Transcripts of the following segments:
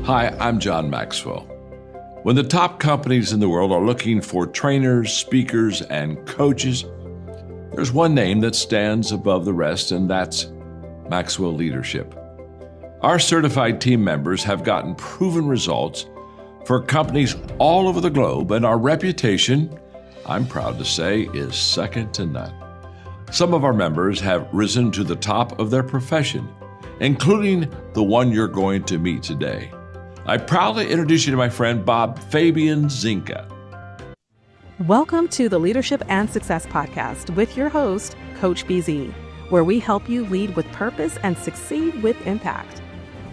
Hi, I'm John Maxwell. When the top companies in the world are looking for trainers, speakers, and coaches, there's one name that stands above the rest, and that's Maxwell Leadership. Our certified team members have gotten proven results for companies all over the globe, and our reputation, I'm proud to say, is second to none. Some of our members have risen to the top of their profession, including the one you're going to meet today. I proudly introduce you to my friend Bob Fabian Zinka. Welcome to the Leadership and Success Podcast with your host, Coach BZ, where we help you lead with purpose and succeed with impact.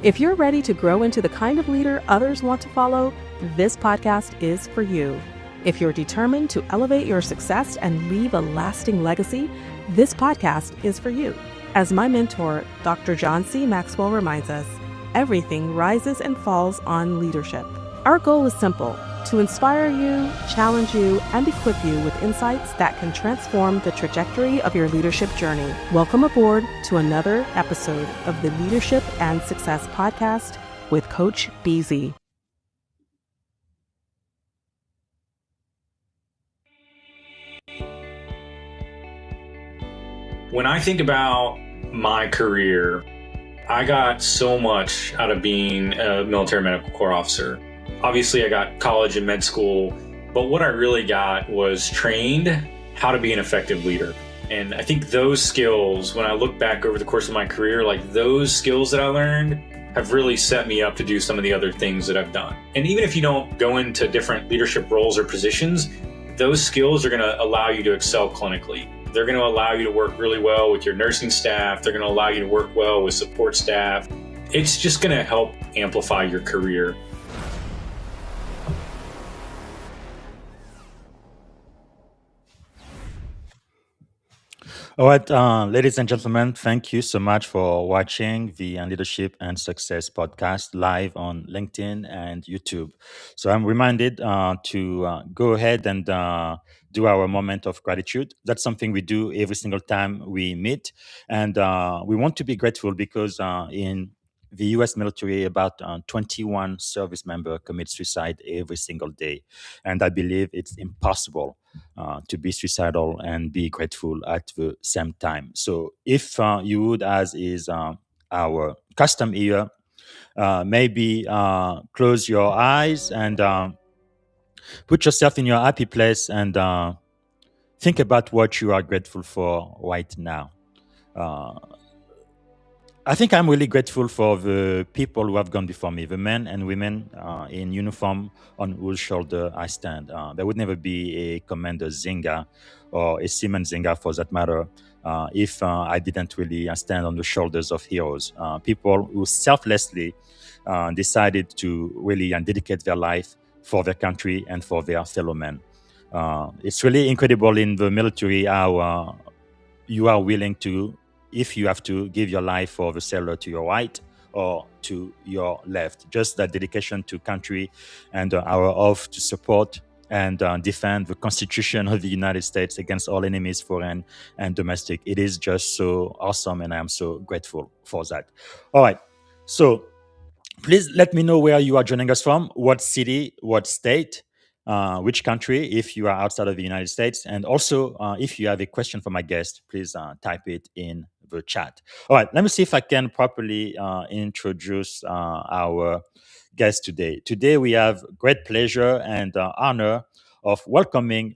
If you're ready to grow into the kind of leader others want to follow, this podcast is for you. If you're determined to elevate your success and leave a lasting legacy, this podcast is for you. As my mentor, Dr. John C. Maxwell reminds us, everything rises and falls on leadership. Our goal is simple: to inspire you, challenge you, and equip you with insights that can transform the trajectory of your leadership journey. Welcome aboard to another episode of the Leadership and Success Podcast with Coach BZ. When I think about my career, I got so much out of being a military medical corps officer. Obviously, I got college and med school, but what I really got was trained how to be an effective leader. And I think those skills, when I look back over the course of my career, like those skills that I learned have really set me up to do some of the other things that I've done. And even if you don't go into different leadership roles or positions, those skills are going to allow you to excel clinically. They're going to allow you to work really well with your nursing staff. They're going to allow you to work well with support staff. It's just going to help amplify your career. All right, ladies and gentlemen, thank you so much for watching the Leadership and Success podcast live on LinkedIn and YouTube. So I'm reminded to go ahead and do our moment of gratitude. That's something we do every single time we meet. And we want to be grateful because in the U.S. military, about 21 service members commit suicide every single day. And I believe it's impossible to be suicidal and be grateful at the same time. So if you would, as is our custom here, maybe close your eyes and put yourself in your happy place and think about what you are grateful for right now. I think I'm really grateful for the people who have gone before me, the men and women in uniform on whose shoulder I stand. There would never be a Commander Zinga or a Seaman Zinga for that matter if I didn't really stand on the shoulders of heroes, people who selflessly decided to really dedicate their life for their country and for their fellow men. It's really incredible in the military how you are willing to, if you have to, give your life for the sailor to your right or to your left. Just that dedication to country and our oath to support and defend the Constitution of the United States against all enemies, foreign and domestic. It is just so awesome, and I am so grateful for that. All right. So please let me know where you are joining us from, what city, what state, which country, if you are outside of the United States. And also, if you have a question for my guest, please type it in the chat. All right, let me see if I can properly introduce our guest today. Today, we have great pleasure and honor of welcoming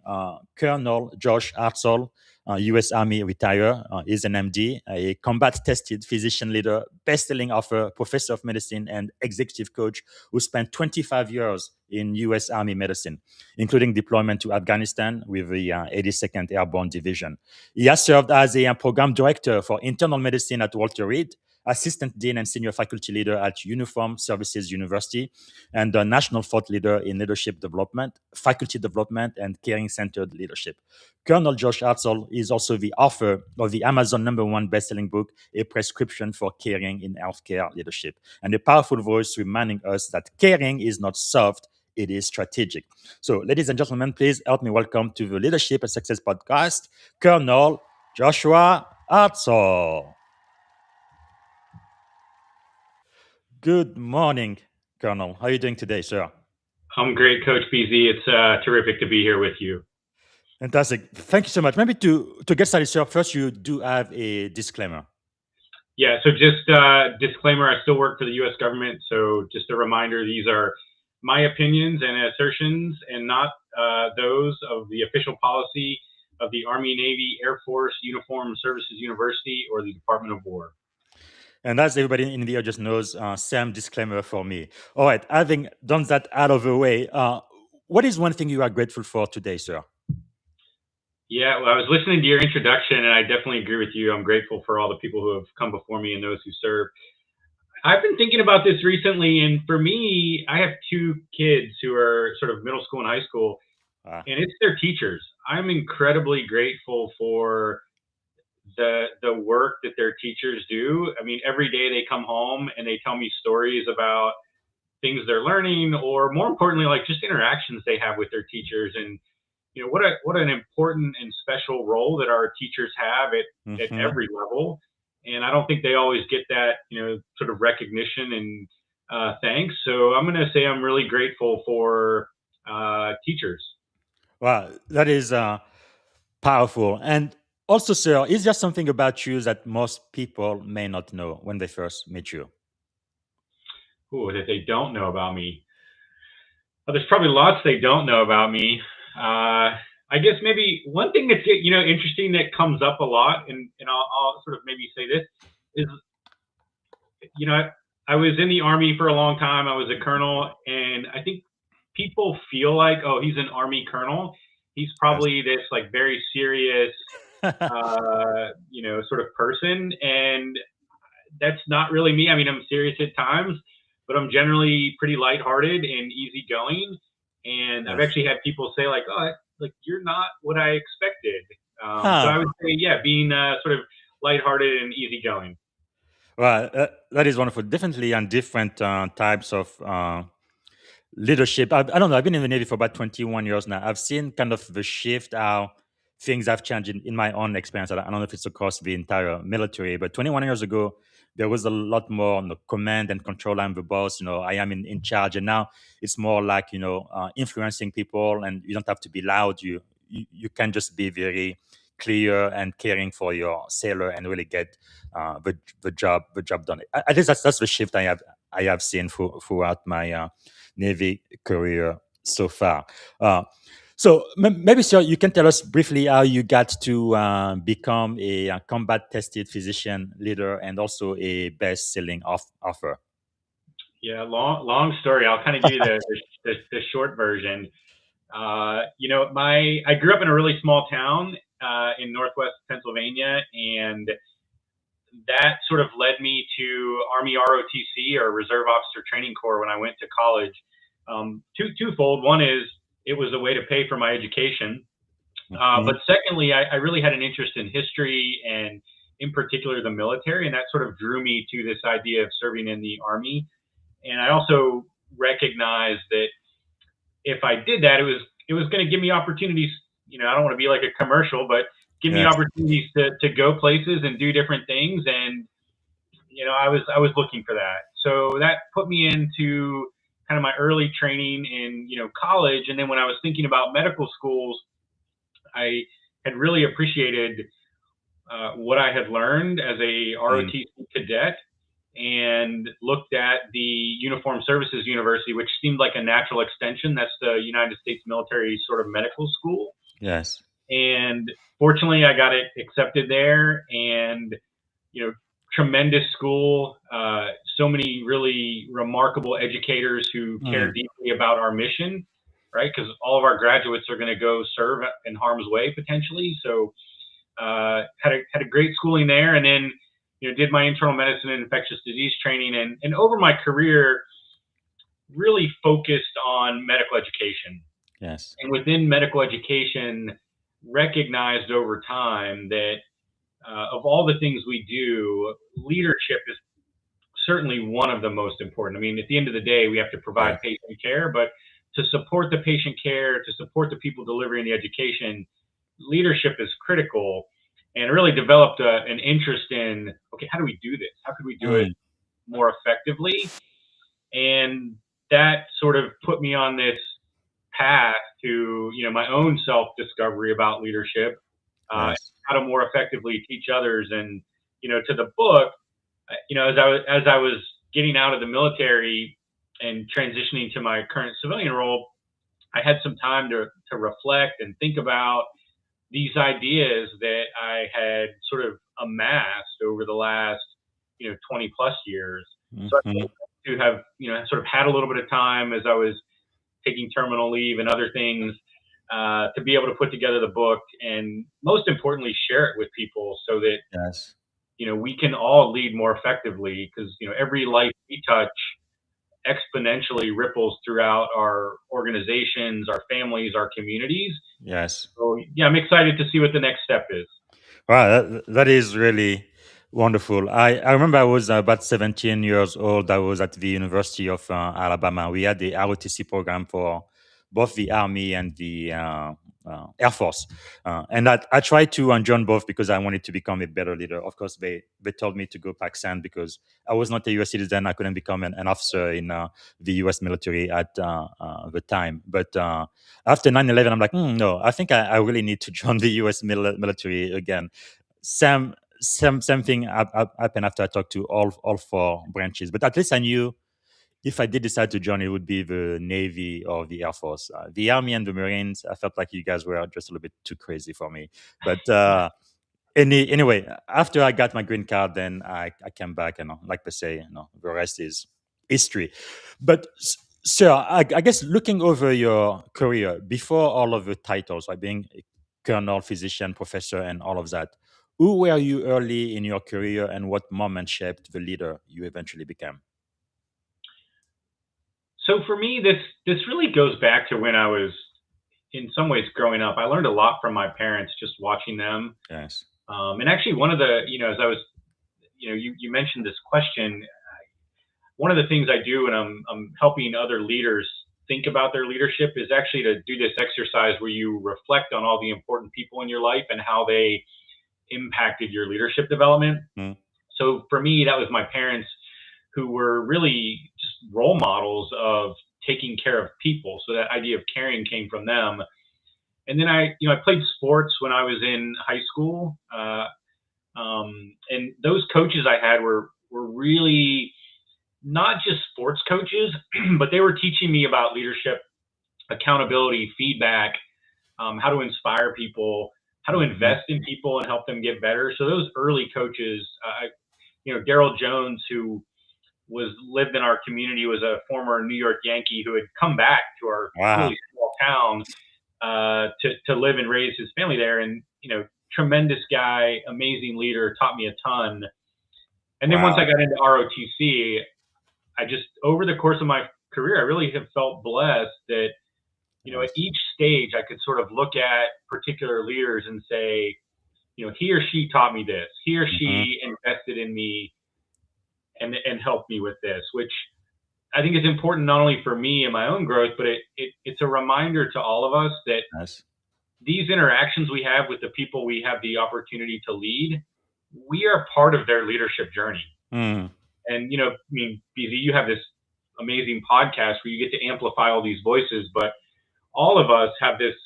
Colonel Josh Hartzell, U.S. Army retire, is an MD, a combat-tested physician leader, best-selling author, professor of medicine, and executive coach who spent 25 years in U.S. Army medicine, including deployment to Afghanistan with the 82nd Airborne Division. He has served as a program director for internal medicine at Walter Reed, assistant dean and senior faculty leader at Uniformed Services University, and a national thought leader in leadership development, faculty development, and caring-centered leadership. Colonel Josh Hartzell is also the author of the Amazon #1 best-selling book, A Prescription for Caring in Healthcare Leadership, and a powerful voice reminding us that caring is not soft, it is strategic. So, ladies and gentlemen, please help me welcome to the Leadership and Success Podcast, Colonel Joshua Hartzell. Good morning, Colonel. How are you doing today, sir? I'm great, Coach BZ. It's terrific to be here with you. Fantastic. Thank you so much. Maybe to get started, sir, first you do have a disclaimer. Yeah, so just disclaimer, I still work for the U.S. government, so just a reminder, these are my opinions and assertions and not those of the official policy of the Army, Navy, Air Force, Uniformed Services University, or the Department of War. And as everybody in the audience knows, Sam, disclaimer for me. All right, having done that out of the way, what is one thing you are grateful for today, sir? Yeah, well, I was listening to your introduction, and I definitely agree with you. I'm grateful for all the people who have come before me and those who serve. I've been thinking about this recently, and for me, I have two kids who are sort of middle school and high school, and it's their teachers. I'm incredibly grateful for the work that their teachers do. I mean, every day they come home and they tell me stories about things they're learning, or more importantly, like just interactions they have with their teachers. And you know, what an important and special role that our teachers have at every level. And I don't think they always get that, you know, sort of recognition and thanks. So I'm going to say I'm really grateful for teachers. Wow, that is powerful. And also, sir, is there something about you that most people may not know when they first meet you? Ooh, that they don't know about me. Well, there's probably lots they don't know about me. I guess maybe one thing that's, you know, interesting that comes up a lot, and I'll sort of maybe say this, is, you know, I was in the Army for a long time. I was a colonel, and I think people feel like, oh, he's an Army colonel. He's probably this like very serious, you know, sort of person. And that's not really me. I mean, I'm serious at times, but I'm generally pretty lighthearted and easygoing. And I've actually had people say like, oh, like you're not what I expected. So I would say, yeah, being sort of lighthearted and easygoing. Well, that is wonderful. Definitely on different types of leadership. I don't know. I've been in the Navy for about 21 years now. I've seen kind of the shift, how things have changed in my own experience. I don't know if it's across the entire military, but 21 years ago, there was a lot more command and control. I'm the boss, I am in charge. And now it's more like, influencing people, and you don't have to be loud. You can just be very clear and caring for your sailor and really get the job done. I think that's the shift I have seen throughout my Navy career so far. So maybe, sir, you can tell us briefly how you got to become a combat-tested physician leader and also a best-selling author. Yeah, long story. I'll kind of give you the short version. You know, I grew up in a really small town in Northwest Pennsylvania, and that sort of led me to Army ROTC, or Reserve Officer Training Corps, when I went to college. Twofold. One is it was a way to pay for my education. But secondly, I really had an interest in history, and in particular the military, and that sort of drew me to this idea of serving in the Army. And I also recognized that if I did that, it was going to give me opportunities. You know, I don't want to be like a commercial, but give me opportunities to go places and do different things. And you know, I was looking for that. So that put me into kind of my early training in, you know, college. And then when I was thinking about medical schools, I had really appreciated what I had learned as a ROTC cadet, and looked at the Uniformed Services University, which seemed like a natural extension. That's the United States military sort of medical school. Yes. And fortunately, I got it accepted there, and, you know, tremendous school, so many really remarkable educators who care deeply about our mission, right? Because all of our graduates are going to go serve in harm's way potentially. So had a great schooling there, and then, you know, did my internal medicine and infectious disease training, and over my career really focused on medical education. Yes. And within medical education, recognized over time that of all the things we do, leadership is certainly one of the most important. I mean, at the end of the day, we have to provide patient care, but to support the patient care, to support the people delivering the education, leadership is critical. And really developed an interest in, okay, how do we do this? How could we do it more effectively? And that sort of put me on this path to, my own self-discovery about leadership, Yes. how to more effectively teach others. And, to the book, as I was getting out of the military and transitioning to my current civilian role, I had some time to reflect and think about these ideas that I had sort of amassed over the last, 20 plus years. So I Hmm. felt to have, sort of had a little bit of time as I was taking terminal leave and other things, to be able to put together the book and most importantly, share it with people so that, Yes. we can all lead more effectively because, every life we touch exponentially ripples throughout our organizations, our families, our communities. Yes. So yeah, I'm excited to see what the next step is. Wow, that is really wonderful. I remember I was about 17 years old. I was at the University of Alabama. We had the ROTC program for both the Army and the Air Force. And I tried to join both because I wanted to become a better leader. Of course, they told me to go Pakistan because I was not a US citizen. I couldn't become an officer in the US military at the time. But after 9/11, I'm like, no, I think I really need to join the US military again. Same thing happened after I talked to all four branches. But at least I knew if I did decide to join, it would be the Navy or the Air Force. The Army and the Marines, I felt like you guys were just a little bit too crazy for me. But anyway, after I got my green card, then I came back, and like they say, the rest is history. But sir, I guess looking over your career before all of the titles, like being a colonel, physician, professor, and all of that, who were you early in your career, and what moment shaped the leader you eventually became? So for me, this really goes back to when I was in some ways growing up. I learned a lot from my parents just watching them. Yes. And actually, one of the, as I was, you mentioned this question. One of the things I do when I'm helping other leaders think about their leadership is actually to do this exercise where you reflect on all the important people in your life and how they impacted your leadership development. Mm. So for me, that was my parents who were really just role models of taking care of people. So that idea of caring came from them. And then I played sports when I was in high school. And those coaches I had were really not just sports coaches, but they were teaching me about leadership, accountability, feedback, how to inspire people, how to Mhm. invest in people and help them get better. So those early coaches, Daryl Jones, who was lived in our community, was a former New York Yankee who had come back to our Wow. really small town to live and raise his family there. And, tremendous guy, amazing leader, taught me a ton. And then once I Wow. got into ROTC, I just, over the course of my career, I really have felt blessed that, at Yes. each stage, I could sort of look at particular leaders and say, he or she taught me this, he or Mhm. she invested in me and helped me with this, which I think is important not only for me and my own growth, but it's a reminder to all of us that Yes. these interactions we have with the people we have the opportunity to lead, we are part of their leadership journey. Mm. And, I mean, BZ, you have this amazing podcast where you get to amplify all these voices, but all of us have this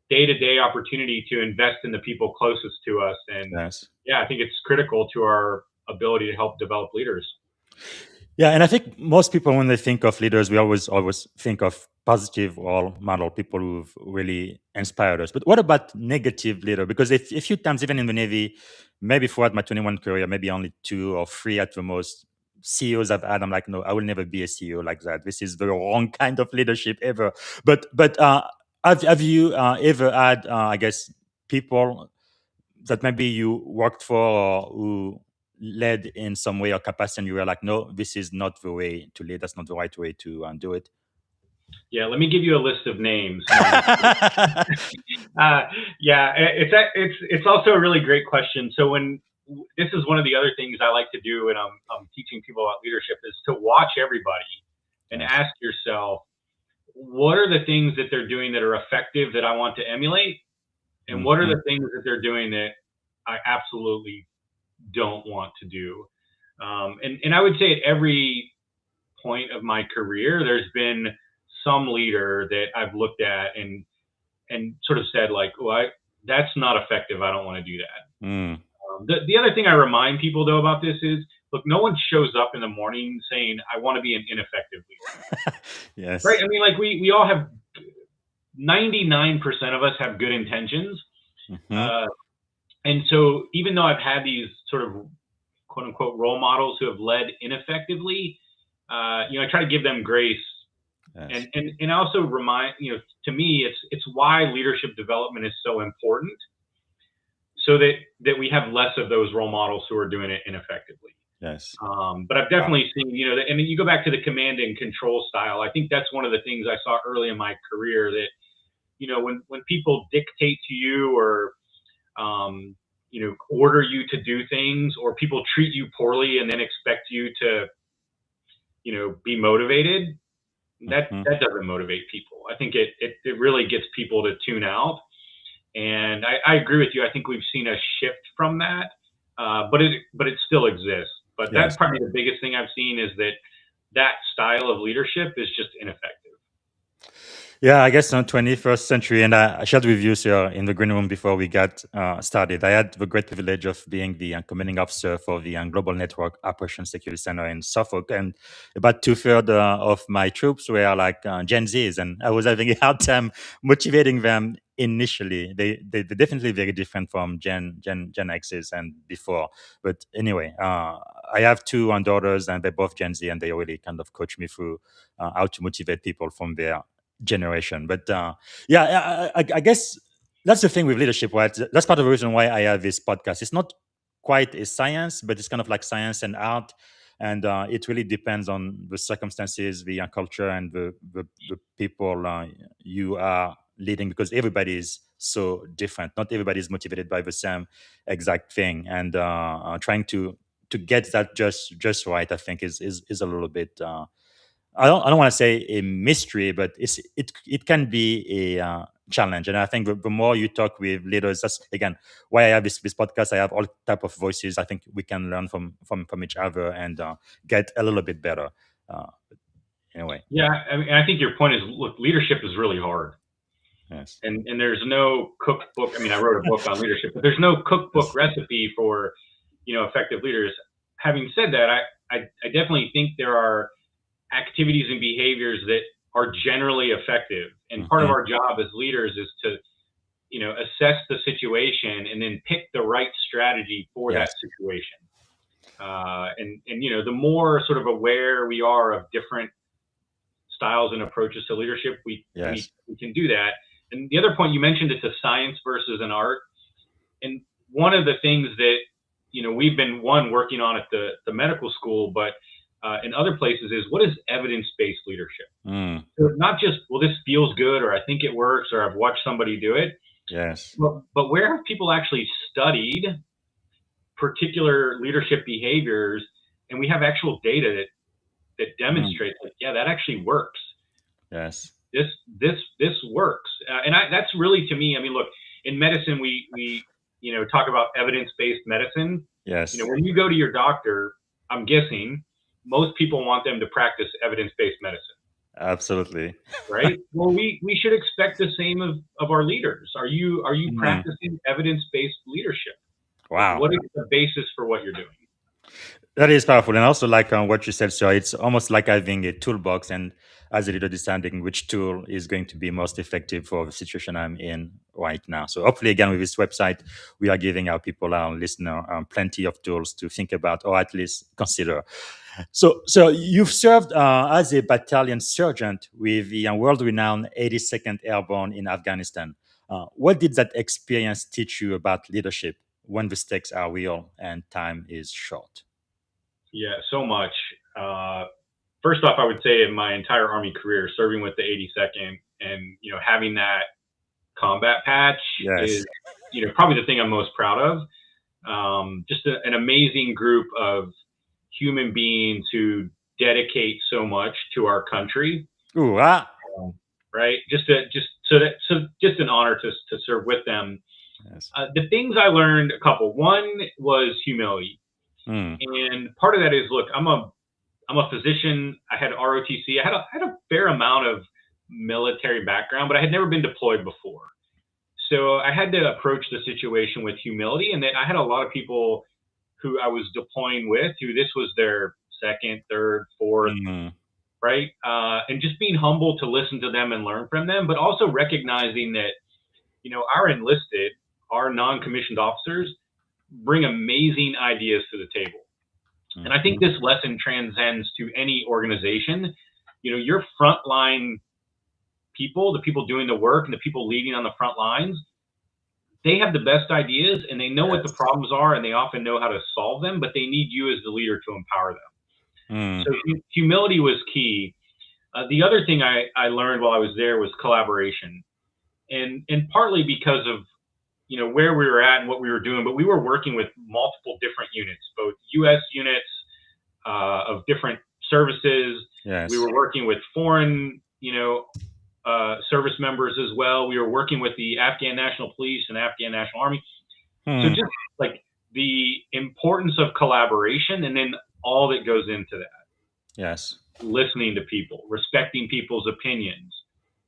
day to day opportunity to invest in the people closest to us. And Yes. yeah, I think it's critical to our ability to help develop leaders. Yeah, and I think most people, when they think of leaders, we always think of positive role model people who've really inspired us. But what about negative leader? Because if a few times, even in the Navy, maybe throughout my 21 career, maybe only 2 or 3 at the most CEOs I've had, I'm like, no, I will never be a CEO like that. This is the wrong kind of leadership ever. But have you ever had, I guess, people that maybe you worked for or who led in some way or capacity and you were like, no, this is not the way to lead, that's not the right way to do it? Yeah, let me give you a list of names. No, yeah, it's also a really great question. So when this is one of the other things I like to do when I'm teaching people about leadership is to watch everybody and Yes. ask yourself, what are the things that they're doing that are effective that I want to emulate, and what are Mhm. the things that they're doing that I absolutely don't want to do. And I would say at every point of my career, there's been some leader that I've looked at and sort of said like, well, that's not effective. I don't want to do that. Mm. The other thing I remind people though about this is, look, no one shows up in the morning saying, I want to be an ineffective leader. Yes. Right. I mean, like we all have 99% of us have good intentions. Mm-hmm. And so even though I've had these sort of quote unquote role models who have led ineffectively, I try to give them grace. Yes. And also remind, to me, it's why leadership development is so important, so that we have less of those role models who are doing it ineffectively. Yes. But I've definitely seen, and you go back to the command and control style. I think that's one of the things I saw early in my career that, when people dictate to you or, order you to do things, or people treat you poorly and then expect you to, be motivated, that doesn't motivate people. I think it really gets people to tune out. And I agree with you. I think we've seen a shift from that, but it still exists. But that's probably the biggest thing I've seen, is that style of leadership is just ineffective. Yeah, I guess in the 21st century, and I shared with you, sir, in the green room before we got started, I had the great privilege of being the commanding officer for the Global Network Operations Security Center in Suffolk, and about 2/3 of my troops were like Gen Zs, and I was having a hard time motivating them initially. They're definitely very different from Gen X's and before. But anyway, I have two daughters, and they're both Gen Z, and they really kind of coach me through how to motivate people from their generation. But I guess that's the thing with leadership, right? That's part of the reason why I have this podcast. It's not quite a science, but it's kind of like science and art, and it really depends on the circumstances, the culture, and the people you are leading, because everybody is so different. Not everybody is motivated by the same exact thing, and trying to get that just right, I think, is a little bit. I don't want to say a mystery, but it can be a challenge. And I think the more you talk with leaders, that's again why I have this podcast. I have all type of voices. I think we can learn from each other and get a little bit better. Anyway. Yeah, I think your point is, look, leadership is really hard. Yes. And there's no cookbook. I mean, I wrote a book on leadership, but there's no cookbook recipe for, effective leaders. Having said that, I definitely think there are activities and behaviors that are generally effective. And part of our job as leaders is to, assess the situation and then pick the right strategy for that situation. And the more sort of aware we are of different styles and approaches to leadership, we can do that. And the other point you mentioned, it's a science versus an art. And one of the things that, we've been working on at the medical school, but in other places, is what is evidence-based leadership? So not just, well, this feels good, or I think it works, or I've watched somebody do it. Yes. But where have people actually studied particular leadership behaviors, and we have actual data that demonstrates that, that actually works. Yes. This works. And that's really, to me, I mean, look, in medicine, we talk about evidence-based medicine. Yes. When you go to your doctor, I'm guessing most people want them to practice evidence-based medicine. Absolutely. Right? Well, we should expect the same of our leaders. Are you practicing evidence-based leadership? Wow. What is the basis for what you're doing? That is powerful. And also, like what you said, so it's almost like having a toolbox, and as a leader, deciding which tool is going to be most effective for the situation I'm in right now. So hopefully, again, with this website, we are giving our people, our listener, plenty of tools to think about, or at least consider. So you've served as a battalion sergeant with the world-renowned 82nd Airborne in Afghanistan. What did that experience teach you about leadership when the stakes are real and time is short? Yeah, so much. First off, I would say in my entire Army career, serving with the 82nd and, having that combat patch is, probably the thing I'm most proud of. Just an amazing group of human beings who dedicate so much to our country. Ooh, right. Just an honor to serve with them. Yes. The things I learned, a couple. One was humility. And part of that is, look, I'm I'm a physician. I had ROTC. I had a fair amount of military background, but I had never been deployed before. So I had to approach the situation with humility, and then I had a lot of people who I was deploying with who this was their second, third, fourth, right? And just being humble to listen to them and learn from them, but also recognizing that, our enlisted, our non-commissioned officers bring amazing ideas to the table. And I think this lesson transcends to any organization. Your frontline people, the people doing the work and the people leading on the front lines, they have the best ideas and they know what the problems are and they often know how to solve them, but they need you as the leader to empower them. So humility was key. The other thing I learned while I was there was collaboration, and partly because of where we were at and what we were doing, but we were working with multiple different units, both U.S. units of different services. Yes. We were working with foreign, service members as well. We were working with the Afghan National Police and Afghan National Army. So just like the importance of collaboration, and then all that goes into that. Yes. Listening to people, respecting people's opinions.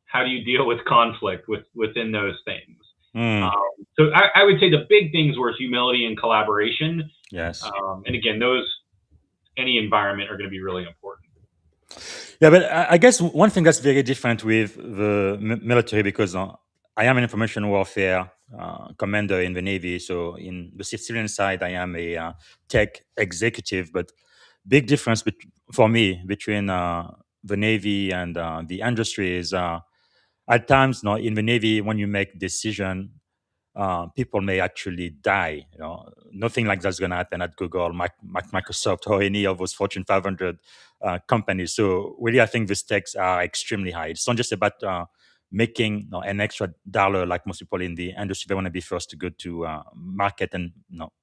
How do you deal with conflict within those things? So I would say the big things were humility and collaboration. Yes. And again, any environment are going to be really important. Yeah, but I guess one thing that's very different with the military, because I am an information warfare commander in the Navy. So in the civilian side, I am a tech executive. But big difference for me between the Navy and the industry is at times, in the Navy, when you make decision, people may actually die. Nothing like that's going to happen at Google, Microsoft, or any of those Fortune 500 companies. So really, I think the stakes are extremely high. It's not just about making an extra dollar like most people in the industry. They want to be first to go to market, and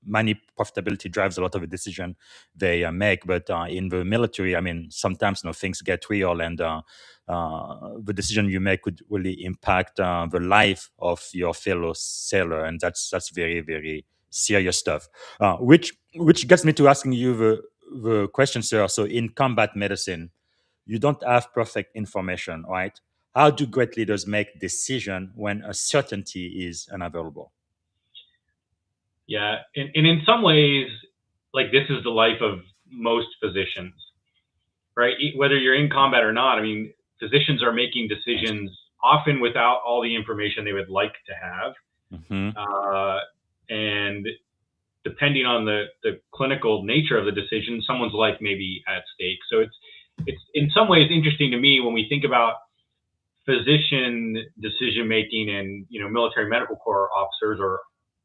money profitability drives a lot of the decision they make. But in the military, I mean, sometimes things get real, and the decision you make could really impact the life of your fellow sailor, and that's very, very serious stuff. Which gets me to asking you the question, sir. So in combat medicine, you don't have perfect information, right? How do great leaders make decision when a certainty is unavailable? Yeah, and in some ways, like this is the life of most physicians, right? Whether you're in combat or not, I mean, physicians are making decisions often without all the information they would like to have. And depending on the clinical nature of the decision, someone's life may be at stake. So it's in some ways interesting to me when we think about physician decision making and military medical corps officers or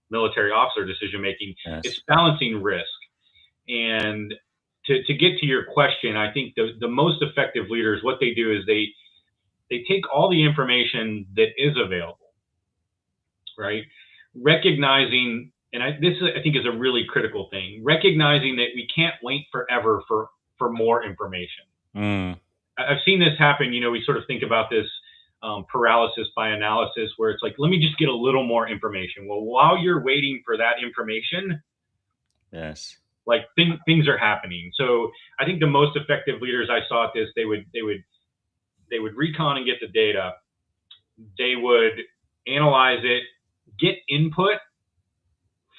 military officer decision making. It's balancing risk. And to get to your question, I think the most effective leaders, what they do is they take all the information that is available, right? Recognizing, and this I think is a really critical thing, recognizing that we can't wait forever for more information. I've seen this happen. We sort of think about this paralysis by analysis, where it's like, let me just get a little more information. Well, while you're waiting for that information, like things are happening. So I think the most effective leaders I saw at this, they would recon and get the data. They would analyze it, get input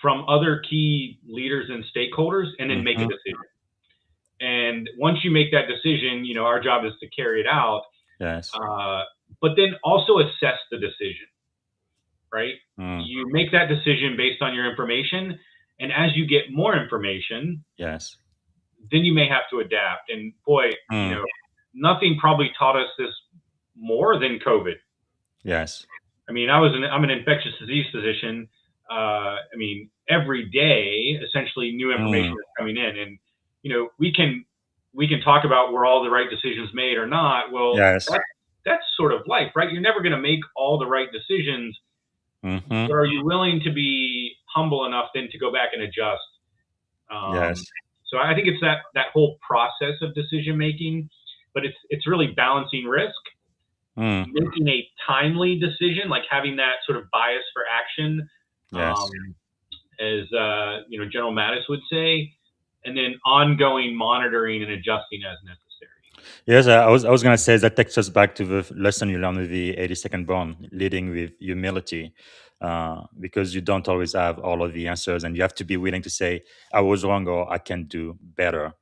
from other key leaders and stakeholders, and then make a decision. And once you make that decision, our job is to carry it out. But then also assess the decision, right? You make that decision based on your information. And as you get more information, then you may have to adapt. And boy, nothing probably taught us this more than COVID. I mean, I'm an infectious disease physician. I mean, every day, essentially new information is coming in, and we can talk about were all the right decisions made or not. Well, that's sort of life, right? You're never going to make all the right decisions. But are you willing to be humble enough then to go back and adjust? So I think it's that whole process of decision making, but it's really balancing risk, making a timely decision, like having that sort of bias for action, as General Mattis would say, and then ongoing monitoring and adjusting as necessary. Yes, I was going to say that takes us back to the lesson you learned with the 82nd Bond, leading with humility, because you don't always have all of the answers, and you have to be willing to say, "I was wrong," or "I can do better."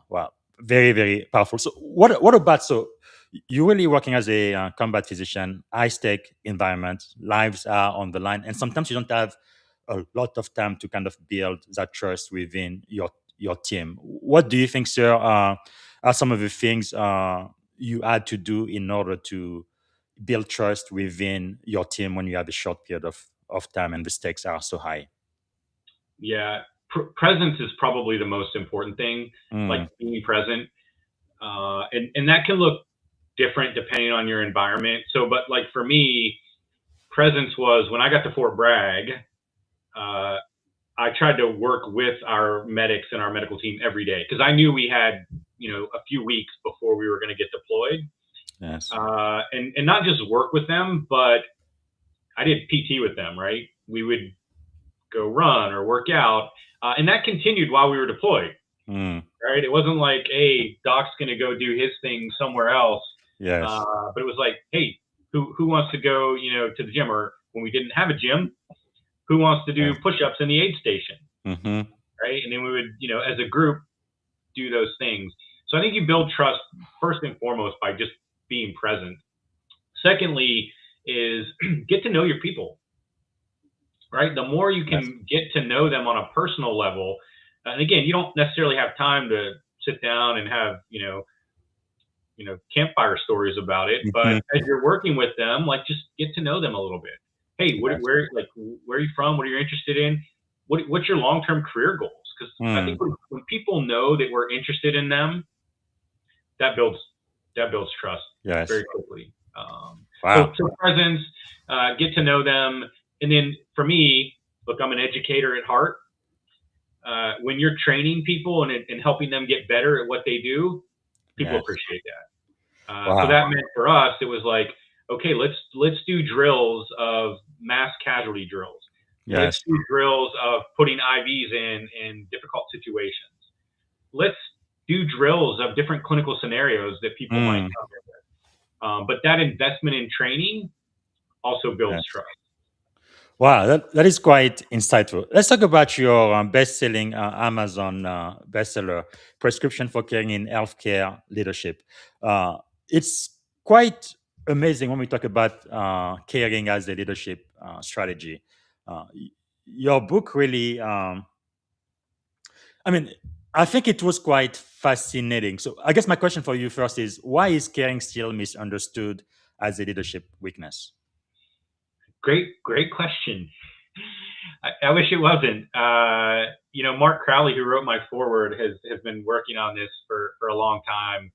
Wow, very very powerful. So, what about you're really working as a combat physician, high stake environment, lives are on the line, and sometimes you don't have a lot of time to kind of build that trust within your team. What do you think, sir? Are some of the things you had to do in order to build trust within your team when you have a short period of time and the stakes are so high? Yeah, presence is probably the most important thing, like Mm, being present. And that can look different depending on your environment. So, but like for me, presence was when I got to Fort Bragg, uh, I tried to work with our medics and our medical team every day because I knew we had, a few weeks before we were going to get deployed. yes. And not just work with them, but I did PT with them, right? We would go run or work out. And that continued while we were deployed, Mm, right? It wasn't like, hey, Doc's going to go do his thing somewhere else. yes. But it was like, hey, who wants to go, to the gym? Or when we didn't have a gym, who wants to do Yes. push-ups in the aid station, Mm-hmm. right? And then we would, as a group, do those things. So I think you build trust first and foremost by just being present. Secondly, is get to know your people, right? The more you Yes. can get to know them on a personal level, and again, you don't necessarily have time to sit down and have, campfire stories about it, but Mm-hmm. as you're working with them, like just get to know them a little bit. Hey, Yes. where are you from? What are you interested in? What's your long-term career goals? Because I think Mm, when people know that we're interested in them, that builds trust yes. very quickly. So, Wow. so presence, get to know them, and then for me, look, I'm an educator at heart. When you're training people and helping them get better at what they do, people Yes. appreciate that. So Wow. that meant for us, it was like, okay, let's do drills of mass casualty drills. Let's Yes. do drills of putting IVs in difficult situations. Let's do drills of different clinical scenarios that people might Mm, come in with. But that investment in training also builds yes. trust. Wow, that is quite insightful. Let's talk about your best-selling Amazon bestseller, "Prescription for Caring in Healthcare Leadership." Uh, it's quite amazing when we talk about caring as a leadership strategy. Your book really, I mean, I think it was quite fascinating. So, I guess my question for you first is, why is caring still misunderstood as a leadership weakness? Great question. I wish it wasn't. Mark Crowley, who wrote my foreword, has been working on this for a long time,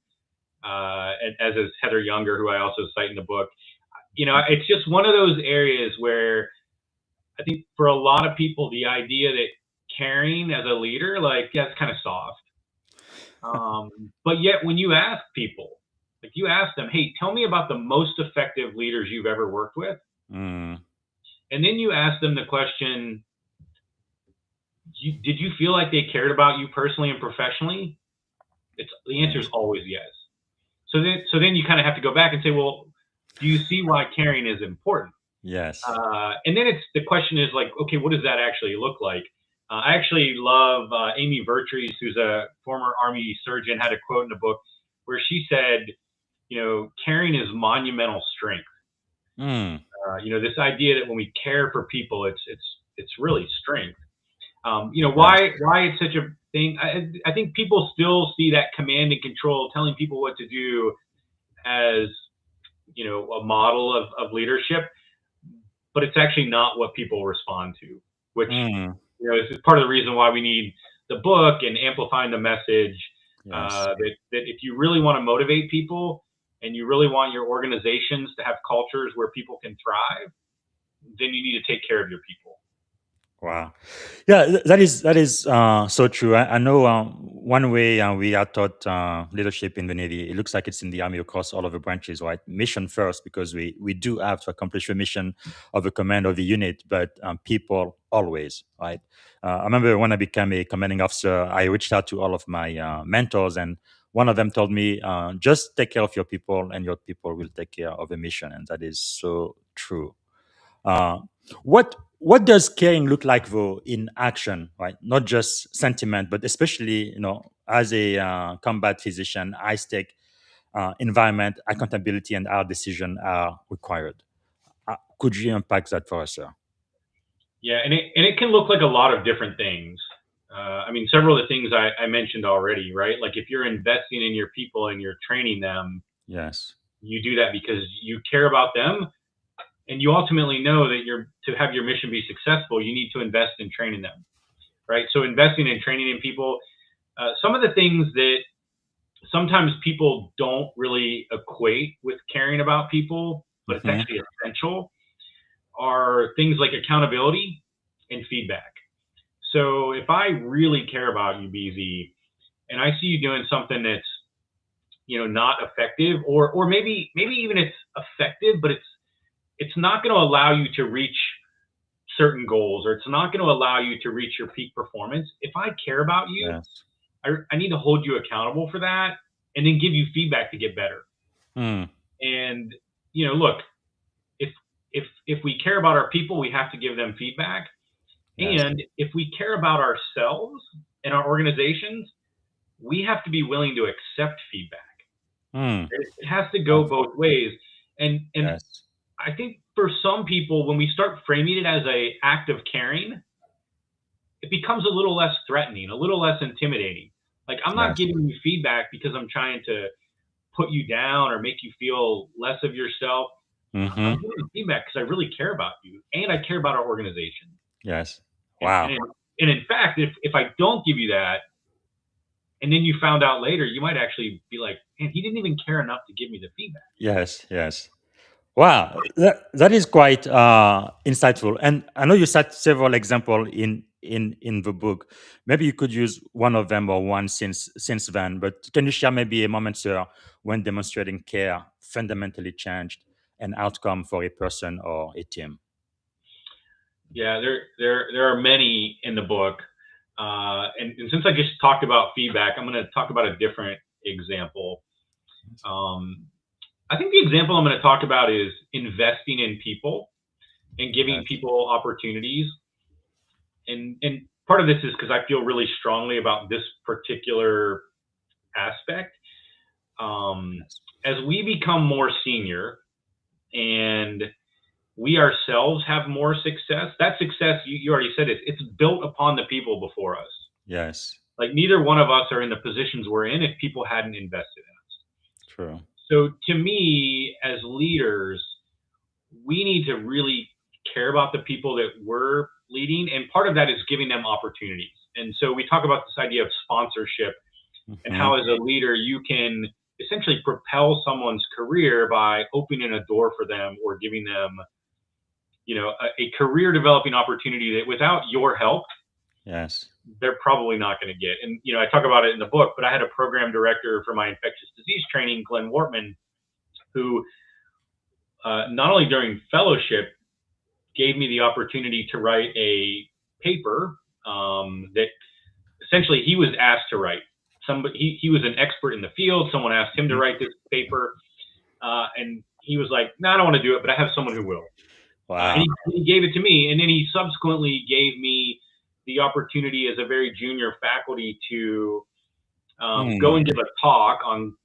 and as is Heather Younger, who I also cite in the book. It's just one of those areas where I think for a lot of people, the idea that caring as a leader, like, yeah, it's kind of soft. But yet, when you ask people, like you ask them, hey, tell me about the most effective leaders you've ever worked with. Mm, And then you ask them the question, did you feel like they cared about you personally and professionally? The answer is yes. always yes. So then you kind of have to go back and say, well, do you see why caring is important? Yes. And then the question is like, okay, what does that actually look like? I actually love Amy Vertrees, who's a former Army surgeon, had a quote in the book where she said, caring is monumental strength. Mm, This idea that when we care for people, it's really strength. yes. Why it's such a thing. I think people still see that command and control, telling people what to do, as a model of leadership, but it's actually not what people respond to. Which Mm, is part of the reason why we need the book and amplifying the message. yes. That if you really want to motivate people and you really want your organizations to have cultures where people can thrive, then you need to take care of your people. Wow. Yeah, that is so true. I know one way we are taught leadership in the Navy, it looks like it's in the Army across all of the branches, right? Mission first, because we do have to accomplish the mission of the command of the unit, but people always, right? I remember when I became a commanding officer, I reached out to all of my mentors, and one of them told me, just take care of your people, and your people will take care of the mission. And that is so true. Uh, what does caring look like though in action, right? Not just sentiment, but especially as a combat physician, high stake environment, accountability, and our decision are required. Could you unpack that for us, sir? Yeah, and it can look like a lot of different things. I mean, several of the things I mentioned already, right? Like if you're investing in your people and you're training them, Yes. you do that because you care about them, and you ultimately know that to have your mission be successful, you need to invest in training them, right? So investing in training in people, some of the things that sometimes people don't really equate with caring about people, but it's Mhm. actually essential, are things like accountability and feedback. So if I really care about you, BZ, and I see you doing something that's not effective, or maybe even it's effective, but it's not going to allow you to reach certain goals, or it's not going to allow you to reach your peak performance. If I care about you, Yes. I need to hold you accountable for that, and then give you feedback to get better. Mm. And look, if we care about our people, we have to give them feedback. Yes. And if we care about ourselves and our organizations, we have to be willing to accept feedback. Mm. It has to go both ways. And Yes. I think for some people, when we start framing it as an act of caring, it becomes a little less threatening, a little less intimidating. Like, I'm not Yes. giving you feedback because I'm trying to put you down or make you feel less of yourself. I'm Mm-hmm. giving you feedback because I really care about you, and I care about our organization. Yes. And, Wow. and in fact, if I don't give you that, and then you found out later, you might actually be like, man, he didn't even care enough to give me the feedback. Yes. Yes. Wow, that is quite insightful. And I know you cite several examples in the book. Maybe you could use one of them or one since then. But can you share maybe a moment, sir, when demonstrating care fundamentally changed an outcome for a person or a team? Yeah, there are many in the book. And since I just talked about feedback, I'm going to talk about a different example. I think the example I'm going to talk about is investing in people and giving Yes. people opportunities. And part of this is because I feel really strongly about this particular aspect. Yes. As we become more senior and we ourselves have more success, that success, you already said it, it's built upon the people before us. Yes. Like, neither one of us are in the positions we're in if people hadn't invested in us. True. So to me, as leaders, we need to really care about the people that we're leading. And part of that is giving them opportunities. And so we talk about this idea of sponsorship and Mm-hmm. how, as a leader, you can essentially propel someone's career by opening a door for them or giving them, a career developing opportunity that without your help, Yes. they're probably not going to get. And, I talk about it in the book, but I had a program director for my infectious disease training, Glenn Wortman, who not only during fellowship gave me the opportunity to write a paper that essentially he was asked to write. He was an expert in the field. Someone asked him to Mhm. write this paper, and he was like, "No, I don't want to do it, but I have someone who will." And Wow. he gave it to me, and then he subsequently gave me the opportunity as a very junior faculty to go Mm. and give a talk on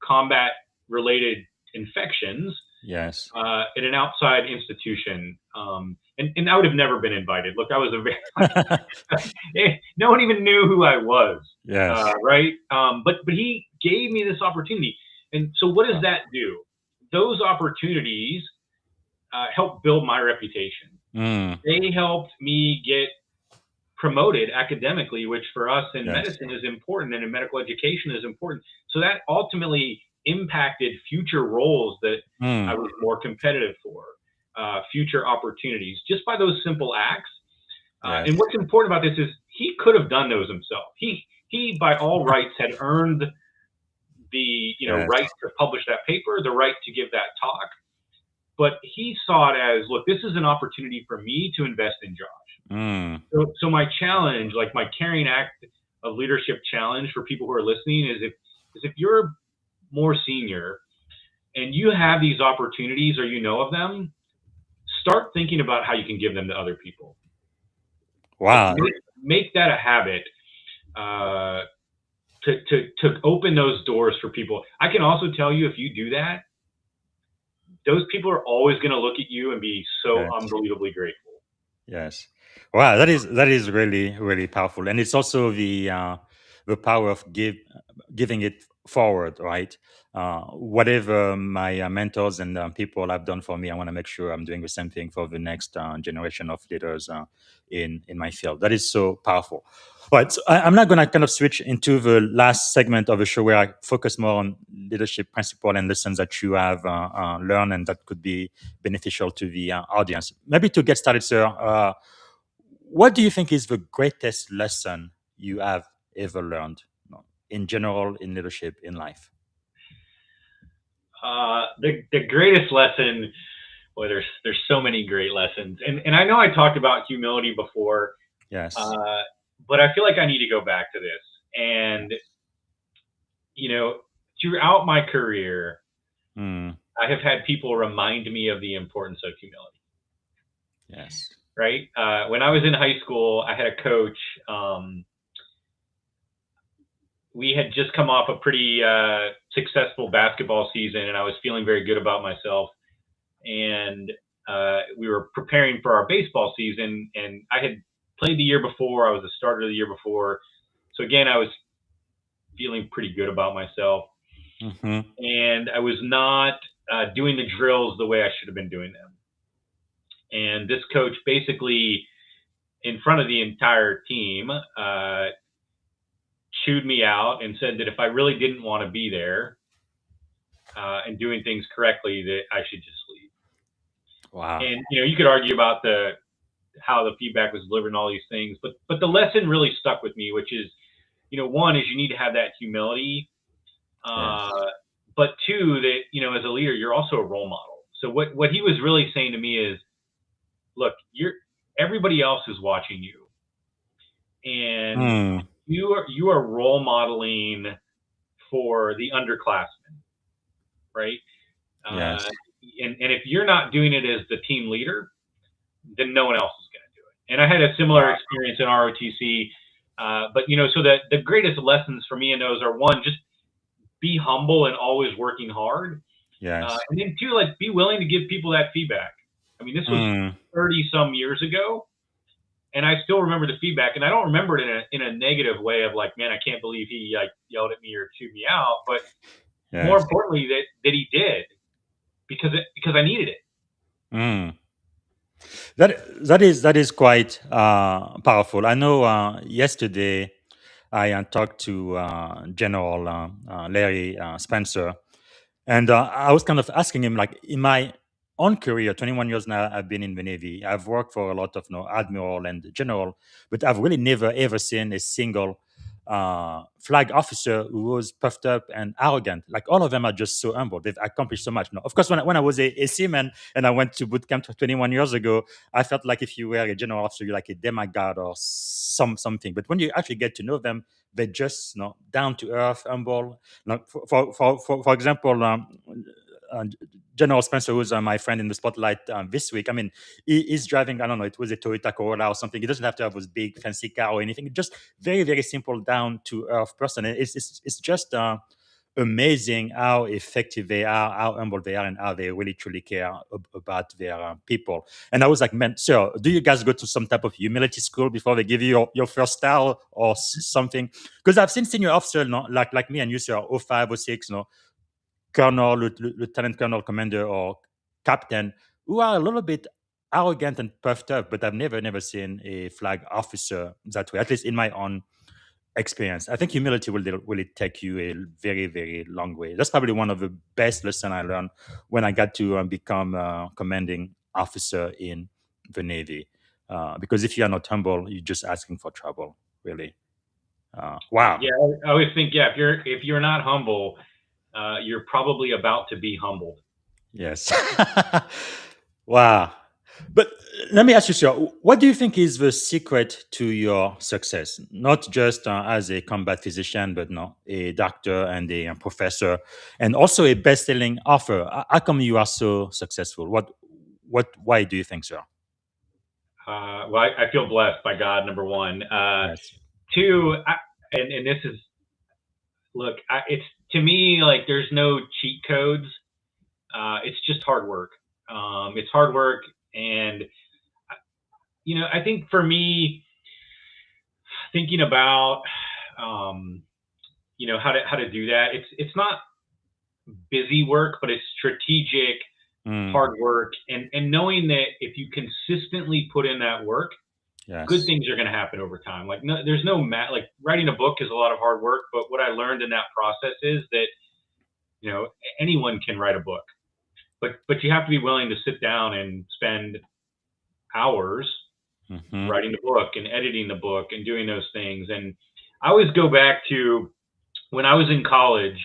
combat-related infections Yes. at an outside institution. And I would have never been invited. Look, I was a very no one even knew who I was, Yes. right? But he gave me this opportunity, and so what does that do? Those opportunities help build my reputation. Mm. They helped me get promoted academically, which for us in Yes. medicine is important, and in medical education is important. So that ultimately impacted future roles that I Mm. was more competitive for, future opportunities, just by those simple acts. And Yes. what's important about this is he could have done those himself. He he by all rights had earned the Yes. right to publish that paper, the right to give that talk. But he saw it as, look, this is an opportunity for me to invest in Josh. So my challenge, like my carrying act of leadership challenge for people who are listening, is if you're more senior and you have these opportunities or you know of them, start thinking about how you can give them to other people. Wow. Make that a habit. To open those doors for people. I can also tell you, if you do that, those people are always going to look at you and be so Yes. unbelievably grateful. Yes. Wow, that is really really powerful, and it's also the power of giving it forward, right? Whatever my mentors and people have done for me, I want to make sure I'm doing the same thing for the next generation of leaders in my field. That is so powerful. But so I'm not going to kind of switch into the last segment of the show where I focus more on leadership principle and lessons that you have learned and that could be beneficial to the audience. Maybe to get started, sir, what do you think is the greatest lesson you have ever learned, in general, in leadership, in life? The greatest lesson. Well, there's so many great lessons, and I know I talked about humility before. Yes. But I feel like I need to go back to this. And throughout my career, I have had people remind me of the importance of humility. Yes. Right. When I was in high school, I had a coach. We had just come off a pretty successful basketball season, and I was feeling very good about myself. And we were preparing for our baseball season, and I had played the year before. I was a starter the year before. So again, I was feeling pretty good about myself. And I was not doing the drills the way I should have been doing them. And this coach basically, in front of the entire team, chewed me out and said that if I really didn't want to be there and doing things correctly, that I should just leave. Wow. And you could argue about how the feedback was delivered and all these things, but the lesson really stuck with me, which is, one is you need to have that humility, but two, that as a leader, you're also a role model. So what he was really saying to me is, look, everybody else is watching you, and you are role modeling for the underclassmen, right? Yes. And if you're not doing it as the team leader, then no one else is going to do it. And I had a similar experience in ROTC. But so the greatest lessons for me in those are, one, just be humble and always working hard. Yes. And then two, like, be willing to give people that feedback. I mean, this was 30 some years ago, and I still remember the feedback, and I don't remember it in a negative way of like, man, I can't believe he like yelled at me or chewed me out. But more importantly, that he did, because I needed it. That is quite powerful. I know yesterday I talked to General Larry Spencer, and I was kind of asking him, like, in my own career, 21 years now, I've been in the Navy. I've worked for a lot of admiral and general, but I've really never ever seen a single flag officer who was puffed up and arrogant. Like, all of them are just so humble. They've accomplished so much. Now, of course, when I was a seaman and I went to boot camp 21 years ago, I felt like if you were a general officer, you're like a demigod or something. But when you actually get to know them, they're just down to earth, humble. For example, General Spencer, who's my friend in the spotlight this week. I mean, he's driving, I don't know, it was a Toyota Corolla or something. He doesn't have to have this big fancy car or anything. Just very, very simple, down to earth person. And it's just amazing how effective they are, how humble they are, and how they really truly care about their people. And I was like, man, sir, do you guys go to some type of humility school before they give you your first star or something? Because I've seen senior officers, like me and you, sir, 05, 06, colonel, lieutenant colonel, commander, or captain, who are a little bit arrogant and puffed up, but I've never seen a flag officer that way, at least in my own experience. I think humility will take you a very, very long way. That's probably one of the best lessons I learned when I got to become a commanding officer in the Navy. Because if you are not humble, you're just asking for trouble, really. Wow. Yeah, I always think, yeah, if you're not humble, you're probably about to be humbled. Yes. Wow. But let me ask you, sir, what do you think is the secret to your success? Not just as a combat physician, but no, a doctor and a professor, and also a best-selling author. How come you are so successful? Why do you think so? Well, I feel blessed by God, number one. Yes. Two, and this is, look, it's to me like there's no cheat codes. It's just hard work. It's hard work, and I think for me, thinking about, how to do that. It's not busy work, but it's strategic, Mm, hard work, and knowing that if you consistently put in that work, good yes. things are going to happen over time. Like no, there's no like writing a book is a lot of hard work, but what I learned in that process is that anyone can write a book, but you have to be willing to sit down and spend hours Hmm. writing the book and editing the book and doing those things. And I always go back to when I was in college.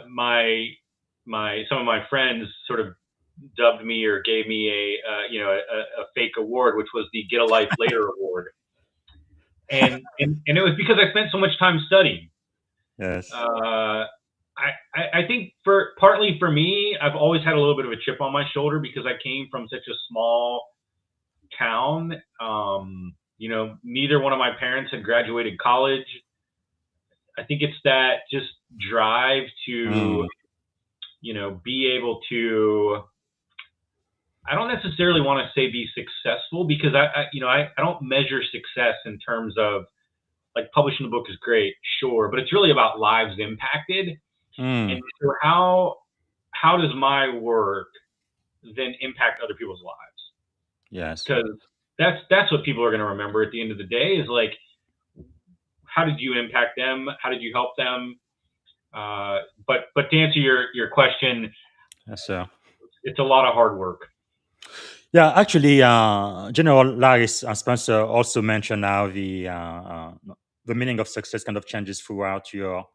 My some of my friends sort of dubbed me or gave me a fake award, which was the Get a Life Later award, and it was because I spent so much time studying. Yes. I think partly for me, I've always had a little bit of a chip on my shoulder because I came from such a small town. Neither one of my parents had graduated college. I think it's that just drive to, Mm, be able to. I don't necessarily want to say be successful because I don't measure success in terms of like publishing the book is great, sure, but it's really about lives impacted. And mm, so how does my work then impact other people's lives? yes. Because that's what people are going to remember at the end of the day is like, how did you impact them? How did you help them? But to answer your question, Yes, sir. it's a lot of hard work. Yeah, actually, General Larry Spencer also mentioned how the meaning of success kind of changes throughout your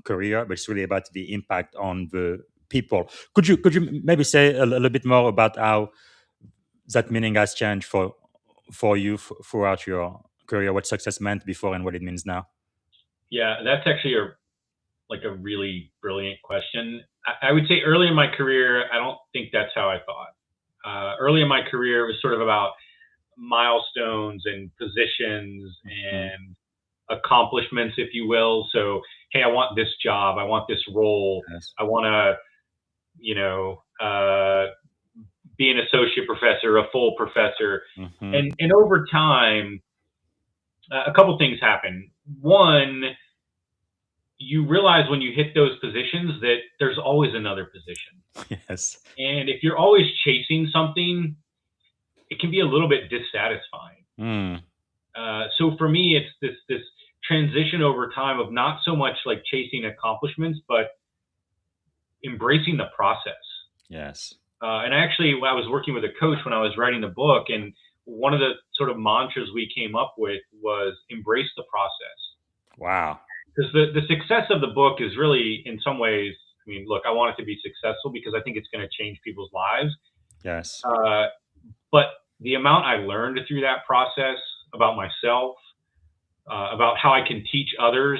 career, but it's really about the impact on the people. Could you maybe say a little bit more about how that meaning has changed for you throughout your career? What success meant before and what it means now? Yeah, that's actually a really brilliant question. I would say early in my career, I don't think that's how I thought. Early in my career, it was sort of about milestones and positions Hmm. and accomplishments, if you will. So, hey, I want this job, I want this role, Yes. I want to, you know, uh, be an associate professor, a full professor, Hmm. and over time, a couple things happen. One, you realize when you hit those positions that there's always another position. Yes. And if you're always chasing something, it can be a little bit dissatisfying. Mm, So for me, it's this transition over time of not so much like chasing accomplishments, but embracing the process. yes. And actually, I was working with a coach when I was writing the book, and one of the sort of mantras we came up with was embrace the process. Wow. Because the success of the book is really, in some ways, I mean, look, I want it to be successful because I think it's going to change people's lives. Yes. Uh, but the amount I learned through that process about myself, about how I can teach others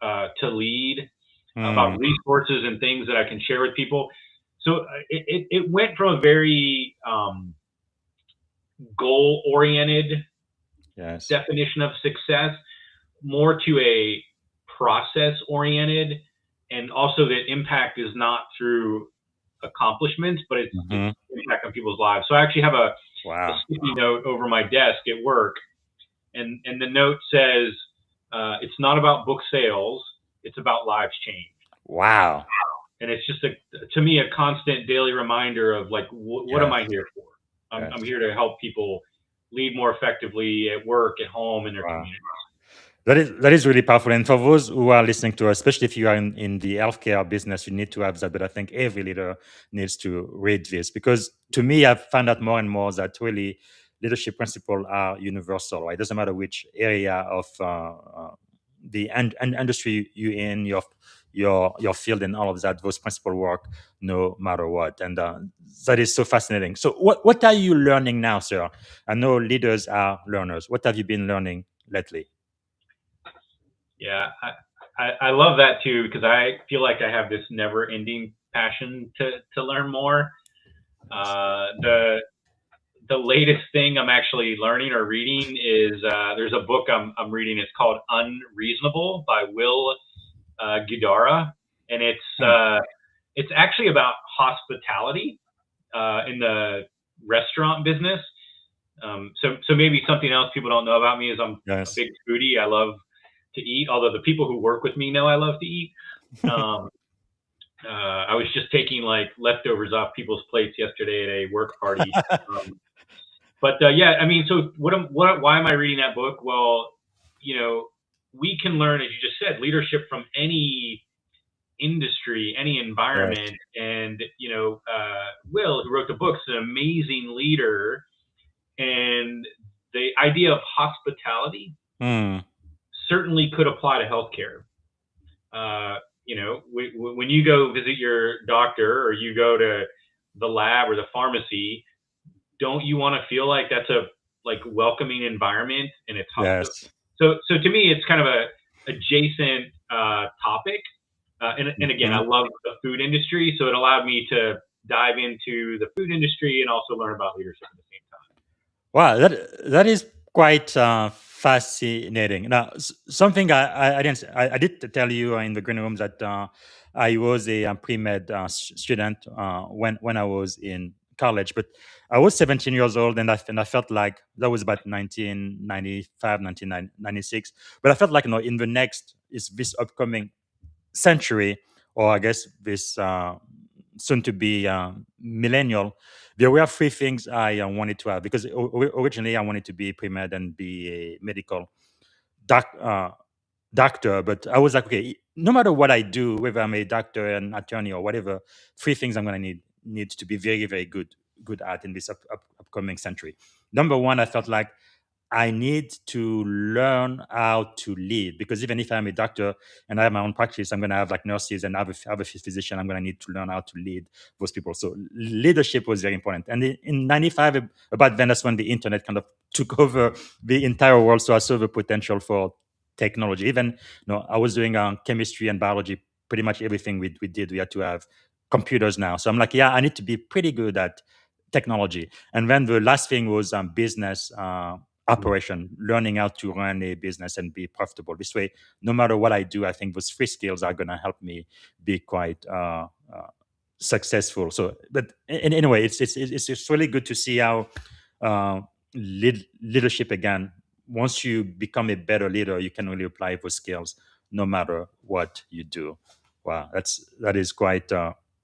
to lead, Mm, about resources and things that I can share with people. So it went from a very goal oriented yes. definition of success more to a process oriented, and also that impact is not through accomplishments, but it's Hmm. impact on people's lives. So I actually have a Wow. sticky note over my desk at work, and the note says, "It's not about book sales; it's about lives changed." Wow. And it's just to me a constant daily reminder of like, what am Yes. I here for? I'm Yes. here to help people lead more effectively at work, at home, in their Wow. community. That is really powerful. And for those who are listening to us, especially if you are in the healthcare business, you need to have that. But I think every leader needs to read this because to me, I've found out more and more that really leadership principles are universal. Right? It doesn't matter which area of the industry you in, your field and all of that, those principles work no matter what. And that is so fascinating. So what are you learning now, sir? I know leaders are learners. What have you been learning lately? Yeah, I love that too, because I feel like I have this never ending passion to learn more. The latest thing I'm actually learning or reading is there's a book I'm reading. It's called Unreasonable by Will Guidara, and it's actually about hospitality in the restaurant business. So maybe something else people don't know about me is I'm a Yes. big foodie. I love to eat, although the people who work with me know I love to eat. I was just taking like leftovers off people's plates yesterday at a work party. But yeah, I mean, so why am I reading that book? Well, we can learn, as you just said, leadership from any industry, any Yes. environment. And, Will, who wrote the book, is an amazing leader. And the idea of hospitality certainly could apply to healthcare. When you go visit your doctor or you go to the lab or the pharmacy, don't you want to feel like that's a welcoming environment and it's Yes. so to me it's kind of a adjacent topic, and again, I love the food industry, so it allowed me to dive into the food industry and also learn about leadership at the same time. Wow, that is quite fascinating. Now, something I did tell you in the green room that I was a pre-med student when I was in college, but I was 17 years old, and I felt like that was about 1995, 1996. But I felt like, in the next is this upcoming century, or I guess this soon to be millennial, there were three things I wanted to have, because originally I wanted to be pre med and be a medical doc, doctor. But I was like, okay, no matter what I do, whether I'm a doctor, an attorney, or whatever, three things I'm going to need to be very, very good at in this upcoming century. Number one, I felt like I need to learn how to lead, because even if I'm a doctor and I have my own practice, I'm going to have like nurses and other physician. I'm going to need to learn how to lead those people. So leadership was very important. And in 95, about then, that's when the internet kind of took over the entire world. So I saw the potential for technology. Even, I was doing chemistry and biology, pretty much everything we did. We had to have computers now. So I'm like, yeah, I need to be pretty good at technology. And then the last thing was business operation, learning how to run a business and be profitable. This way, no matter what I do, I think those three skills are going to help me be quite successful. So, but anyway, it's really good to see how leadership again. Once you become a better leader, you can really apply those skills no matter what you do. Wow, that is quite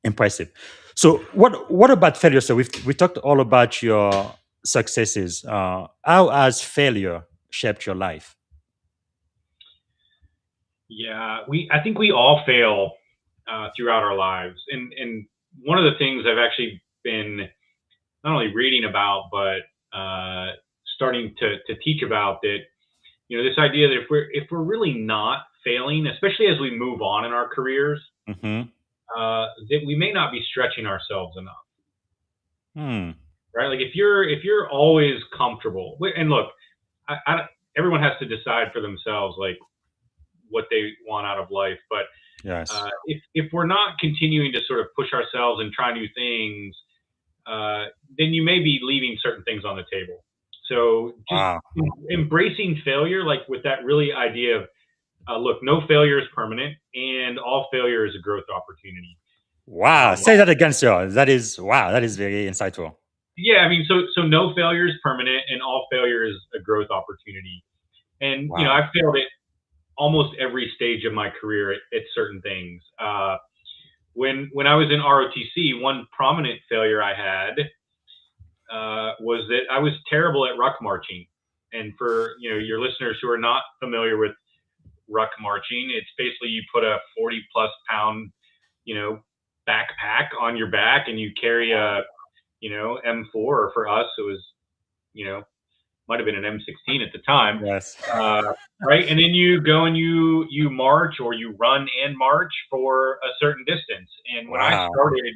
impressive. So, what about failure? So we talked all about your successes. How has failure shaped your life? Yeah, I think we all fail throughout our lives, and one of the things I've actually been not only reading about but starting to teach about, that this idea that if we're really not failing, especially as we move on in our careers, that we may not be stretching ourselves enough. Right? Like if you're always comfortable, and look, everyone has to decide for themselves like what they want out of life. But Yes. If we're not continuing to sort of push ourselves and try new things, then you may be leaving certain things on the table. So just embracing failure, like with that really idea of, look, no failure is permanent, and all failure is a growth opportunity. Wow. Say that again, sir. That is very insightful. Yeah, I mean, so no failure is permanent, and all failure is a growth opportunity. And I've failed at almost every stage of my career at certain things. When I was in ROTC, one prominent failure I had was that I was terrible at ruck marching. And for your listeners who are not familiar with ruck marching, it's basically you put a 40+ pound backpack on your back, and you carry a M4, or for us it was might have been an M16 at the time. Yes. Right. And then you go and you march, or you run and march for a certain distance. And when I Wow. started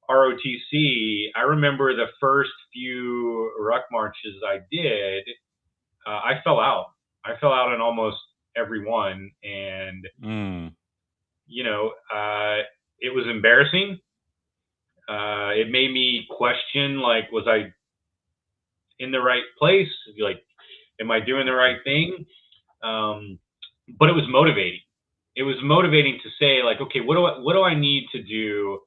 ROTC, I remember the first few ruck marches I did, I fell out. I fell out in almost every one. And, Mm. it was embarrassing. It made me question, like, was I in the right place? Like, am I doing the right thing? But it was motivating. It was motivating to say, like, okay, what do I need to do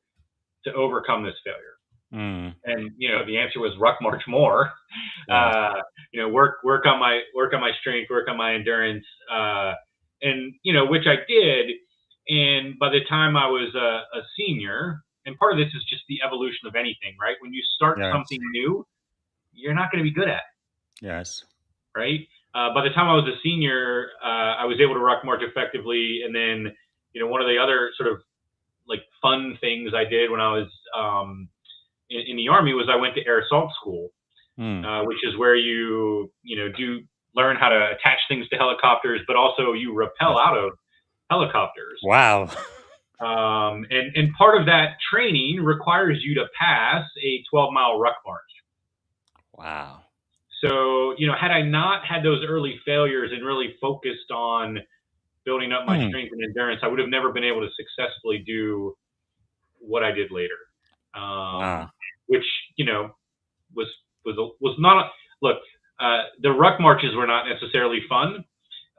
to overcome this failure? Mm. And the answer was ruck march more. Yeah. Work on my strength, work on my endurance, and which I did. And by the time I was a senior, and part of this is just the evolution of anything, right? When you start Yes. something new, you're not going to be good at it, Yes. right? By the time I was a senior, I was able to ruck march effectively. And then, one of the other sort of like fun things I did when I was in the Army was I went to air assault school, which is where you do learn how to attach things to helicopters, but also you rappel out of helicopters. Wow. And part of that training requires you to pass a 12-mile ruck march. Wow. So, had I not had those early failures and really focused on building up my strength and endurance, I would have never been able to successfully do what I did later. Wow. Which, was not, look, the ruck marches were not necessarily fun.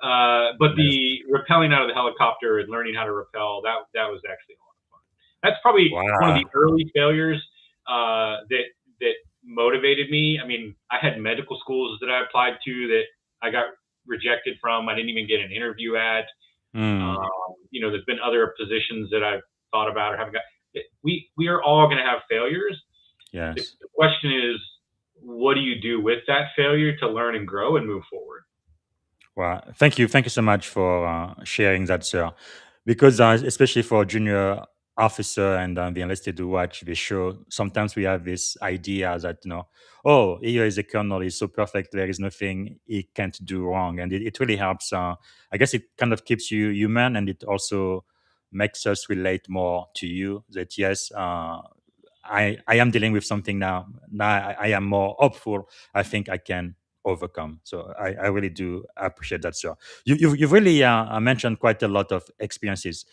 But the rappelling out of the helicopter and learning how to rappel, that was actually a lot of fun. That's probably one of the early failures that motivated me. I mean, I had medical schools that I applied to that I got rejected from. I didn't even get an interview at. There's been other positions that I've thought about or haven't got. We are all going to have failures. Yes. The question is, what do you do with that failure to learn and grow and move forward? Well, thank you so much for sharing that, sir. Because especially for junior officer and the enlisted who watch the show, sometimes we have this idea that oh, here is a colonel, he's so perfect, there is nothing he can't do wrong, and it really helps. I guess it kind of keeps you human, and it also makes us relate more to you. That yes. I am dealing with something now. Now I am more hopeful. I think I can overcome. So I really do appreciate that, sir. You've really mentioned quite a lot of experiences.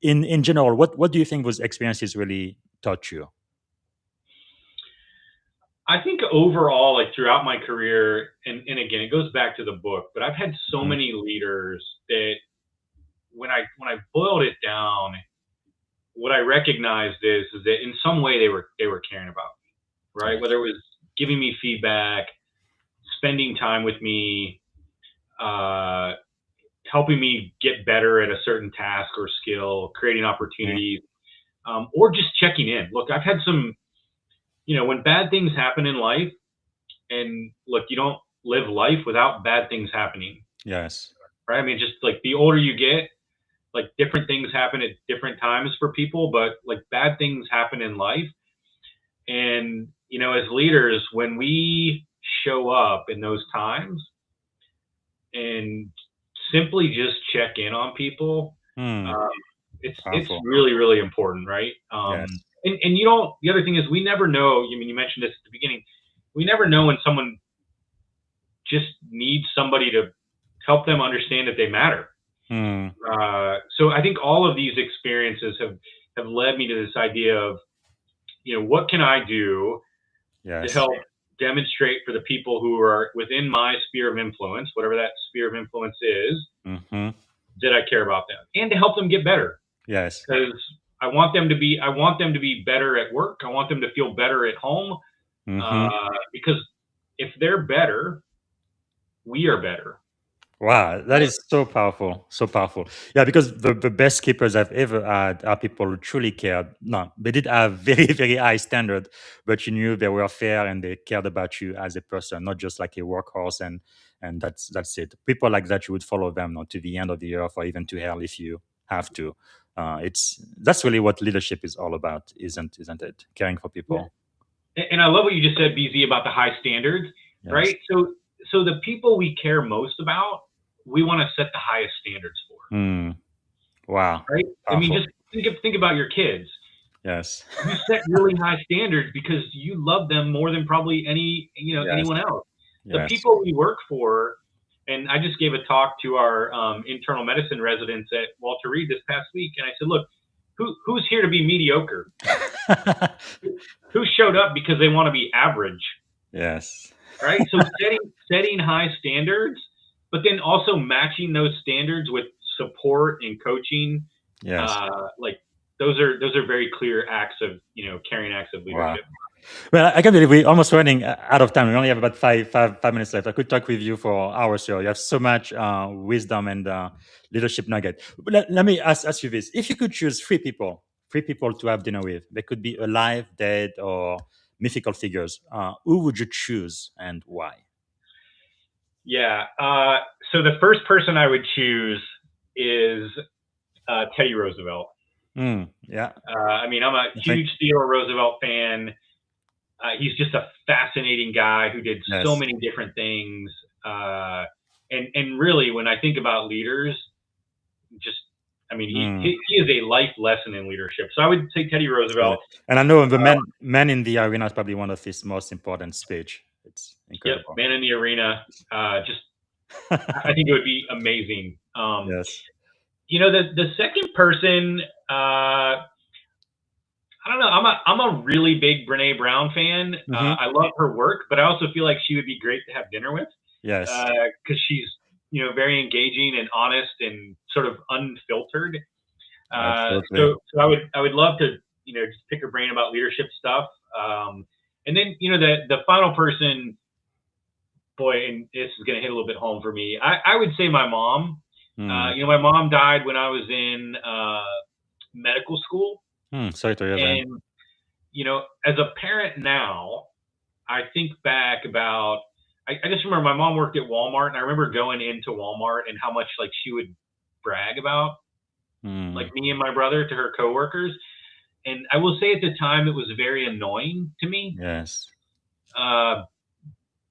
In general, what do you think those experiences really taught you? I think overall, like throughout my career, and again, it goes back to the book, but I've had so many leaders that when I boiled it down, what I recognized is that in some way they were caring about me, right? Yes. Whether it was giving me feedback, spending time with me, helping me get better at a certain task or skill, creating opportunities, or just checking in. Look, I've had some, when bad things happen in life, and look, you don't live life without bad things happening. Yes. Right? I mean, just like the older you get, like different things happen at different times for people, but like bad things happen in life. And, as leaders, when we show up in those times and simply just check in on people, it's really, really important, right? Yes. And the other thing is we never know. I mean, you mentioned this at the beginning. We never know when someone just needs somebody to help them understand that they matter. So I think all of these experiences have led me to this idea of, what can I do to help demonstrate for the people who are within my sphere of influence, whatever that sphere of influence is, that I care about them, and to help them get better. Yes. Because I want them to be better at work. I want them to feel better at home. Because if they're better, we are better. Wow, that is so powerful, so powerful. Yeah, because the best keepers I've ever had are people who truly cared. No, they did have very, very high standard, but you knew they were fair and they cared about you as a person, not just like a workhorse. And that's it. People like that, you would follow them to the end of the earth or even to hell if you have to. That's really what leadership is all about, isn't it? Caring for people. Yeah. And I love what you just said, BZ, about the high standards, right? So so the people we care most about, we want to set the highest standards for. Wow. Right? Powerful. I mean, just think about your kids. Yes. You set really high standards because you love them more than probably anyone else. The people we work for, and I just gave a talk to our internal medicine residents at Walter Reed this past week, and I said, look, who's here to be mediocre? Who showed up because they want to be average? Yes. Right? So setting high standards, but then also matching those standards with support and coaching. Yes. Like those are very clear acts of, caring acts of leadership. Wow. Well, I can't believe we're almost running out of time. We only have about five minutes left. I could talk with you for hours here. You have so much wisdom and leadership nugget. But let me ask you this. If you could choose three people to have dinner with, they could be alive, dead, or mythical figures, who would you choose and why? Yeah. So the first person I would choose is Teddy Roosevelt. Yeah. I mean, I'm a huge Theodore Roosevelt fan. He's just a fascinating guy who did so many different things. And really, when I think about leaders, he is a life lesson in leadership. So I would say Teddy Roosevelt. And I know the man in the arena is probably one of his most important speech. It's incredible. Yep, man in the arena. I think it would be amazing. Yes. The second person, I don't know. I'm a really big Brene Brown fan. I love her work, but I also feel like she would be great to have dinner with. Yes. Because she's very engaging and honest and sort of unfiltered. So I would love to just pick her brain about leadership stuff. And then the final person, boy, and this is going to hit a little bit home for me. I would say my mom. My mom died when I was in medical school. Sorry to hear that. And as a parent now, I think back about. I just remember my mom worked at Walmart, and I remember going into Walmart and how much like she would brag about like me and my brother to her coworkers. And I will say at the time it was very annoying to me. Yes.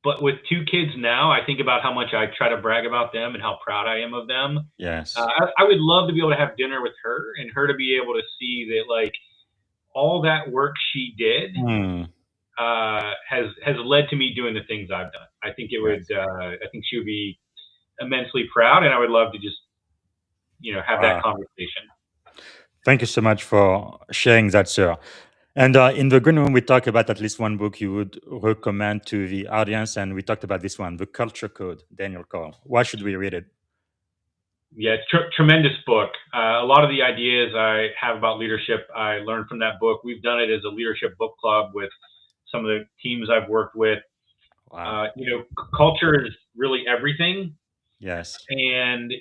But with two kids now, I think about how much I try to brag about them and how proud I am of them. Yes. I would love to be able to have dinner with her and her to be able to see that like all that work she did has led to me doing the things I've done. I think it would. I think she would be immensely proud, and I would love to just have that conversation. Thank you so much for sharing that, sir. And in the green room, we talk about at least one book you would recommend to the audience, and we talked about this one, The Culture Code, Daniel COL. Why should we read it? Yeah, it's tremendous book. A lot of the ideas I have about leadership, I learned from that book. We've done it as a leadership book club with some of the teams I've worked with. Wow. Culture is really everything. Yes. And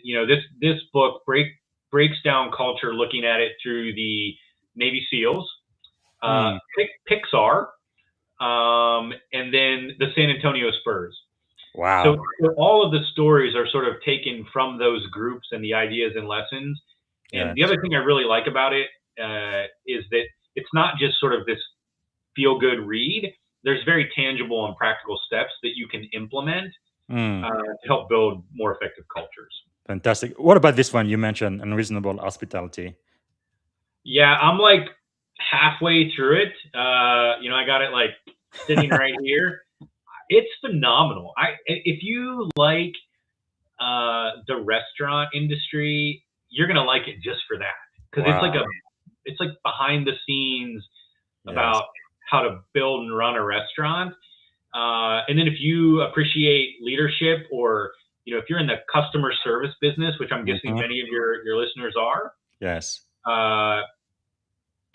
this book breaks down culture, looking at it through the Navy SEALs, Pixar, and then the San Antonio Spurs. Wow. So all of the stories are sort of taken from those groups and the ideas and lessons. And the other thing I really like about it is that it's not just sort of this feel-good read. There's very tangible and practical steps that you can implement to help build more effective cultures. Fantastic. What about this one you mentioned, Unreasonable Hospitality? Yeah, I'm like halfway through it. I got it like sitting right here. It's phenomenal. If you like the restaurant industry, you're gonna like it just for that, because it's like behind the scenes about how to build and run a restaurant. And then if you appreciate leadership, or if you're in the customer service business, which I'm guessing many of your listeners are, yes,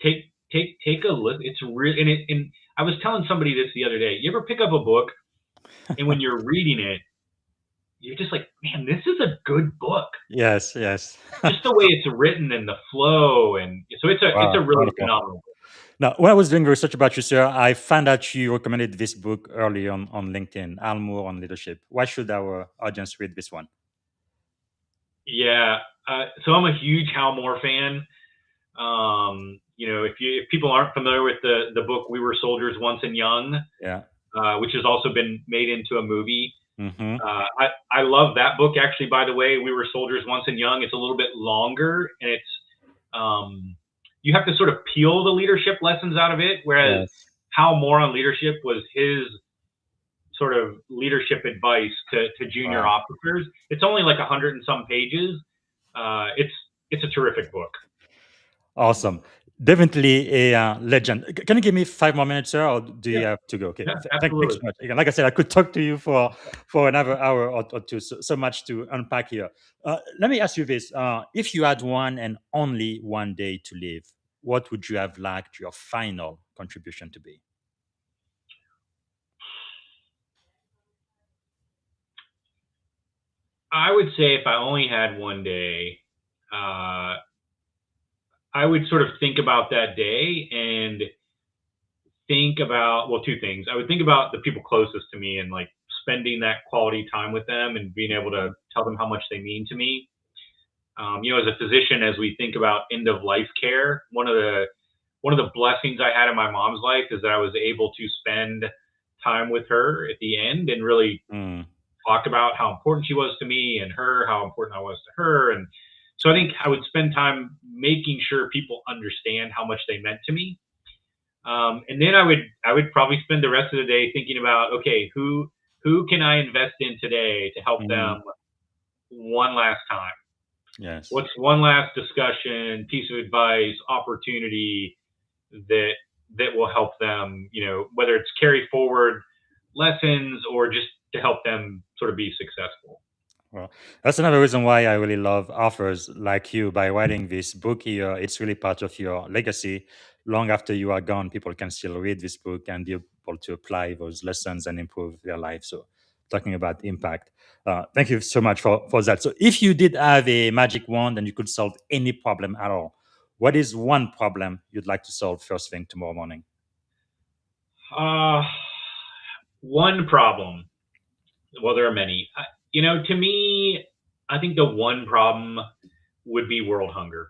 take a look. It's real. And I was telling somebody this the other day. You ever pick up a book and when you're reading it, you're just like, man, this is a good book. Yes. Just the way it's written and the flow, and so it's a really phenomenal book. Now, when I was doing research about you, sir, I found out you recommended this book early on LinkedIn, Al Moore on Leadership. Why should our audience read this one? Yeah, so I'm a huge Hal Moore fan. If people aren't familiar with the book, We Were Soldiers Once and Young, which has also been made into a movie. Mm-hmm. I love that book. Actually, by the way, We Were Soldiers Once and Young. It's a little bit longer, and it's you have to sort of peel the leadership lessons out of it. Whereas Yes. How More on Leadership was his sort of leadership advice to junior Wow. officers. It's only like 100 and some pages. It's a terrific book. Awesome. Definitely a legend. Can you give me 5 more minutes, sir, or do you Yeah, have to go? Okay. yeah, Thanks absolutely. so much. Again, like I said, I could talk to you for another hour or two. So much to unpack here. Let me ask you this: if you had one and only one day to live, what would you have liked your final contribution to be? I would say if I only had one day, uh, I would sort of think about that day and think about, well, two things. I would think about the people closest to me and like spending that quality time with them and being able to tell them how much they mean to me. As a physician, as we think about end of life care, one of the blessings I had in my mom's life is that I was able to spend time with her at the end and really Mm, talk about how important she was to me and her, how important I was to her. And so I think I would spend time making sure people understand how much they meant to me. And then I would probably spend the rest of the day thinking about, okay, who can I invest in today to help mm, them one last time? yes. What's one last discussion, piece of advice, opportunity that will help them, whether it's carry forward lessons or just to help them sort of be successful. Well, that's another reason why I really love authors like you. By writing this book here, it's really part of your legacy. Long after you are gone, people can still read this book and be able to apply those lessons and improve their life. So, talking about impact, thank you so much for that. So, if you did have a magic wand and you could solve any problem at all, what is one problem you'd like to solve first thing tomorrow morning? Uh, One problem. Well, there are many. To me, I think the one problem would be world hunger,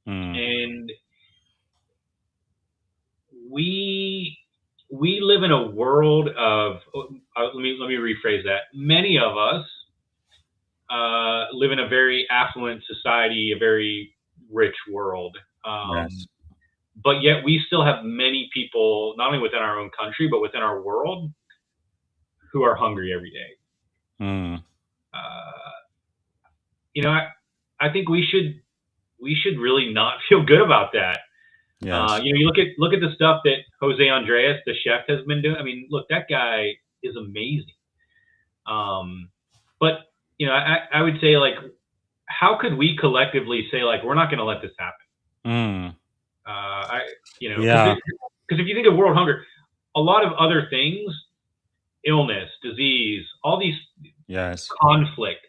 Mm, and we we live in a world of. Let me rephrase that. Many of us live in a very affluent society, a very rich world. yes. But yet we still have many people, not only within our own country, but within our world, who are hungry every day. Mm, Uh, I think we should really not feel good about that. yes. You look at the stuff that Jose Andres, the chef, has been doing. I mean, look, that guy is amazing. Um, but I would say, like, how could we collectively say, like, we're not going to let this happen? Mm, Because yeah. if you think of world hunger, a lot of other things, illness, disease, all these Yes. conflict,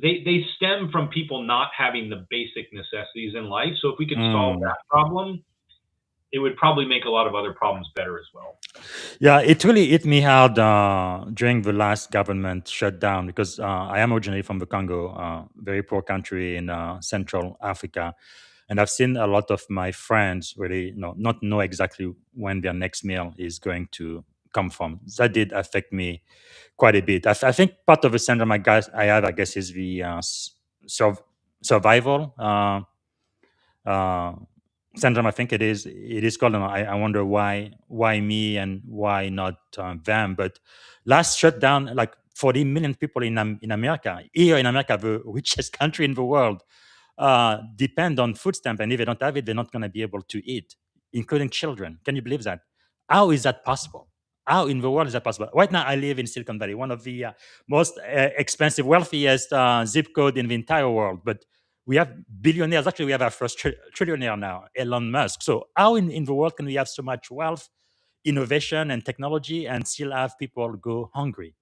they stem from people not having the basic necessities in life. So if we could solve Mm. that problem, it would probably make a lot of other problems better as well. Yeah, it really hit me hard during the last government shutdown because I am originally from the Congo, very poor country in Central Africa, and I've seen a lot of my friends really, not know exactly when their next meal is going to come from. That did affect me quite a bit. I think part of the syndrome I have, I guess, is the survival. Uh, Syndrome. I think it is. It is called. And I wonder why me and why not them. But last shutdown, like 40 million people in America, here in America, the richest country in the world, depend on food stamp, and if they don't have it, they're not going to be able to eat, including children. Can you believe that? How is that possible? How in the world is that possible? Right now, I live in Silicon Valley, one of the most expensive, wealthiest zip code in the entire world. But we have billionaires. Actually, we have our first trillionaire now, Elon Musk. So, how in the world can we have so much wealth, innovation, and technology, and still have people go hungry?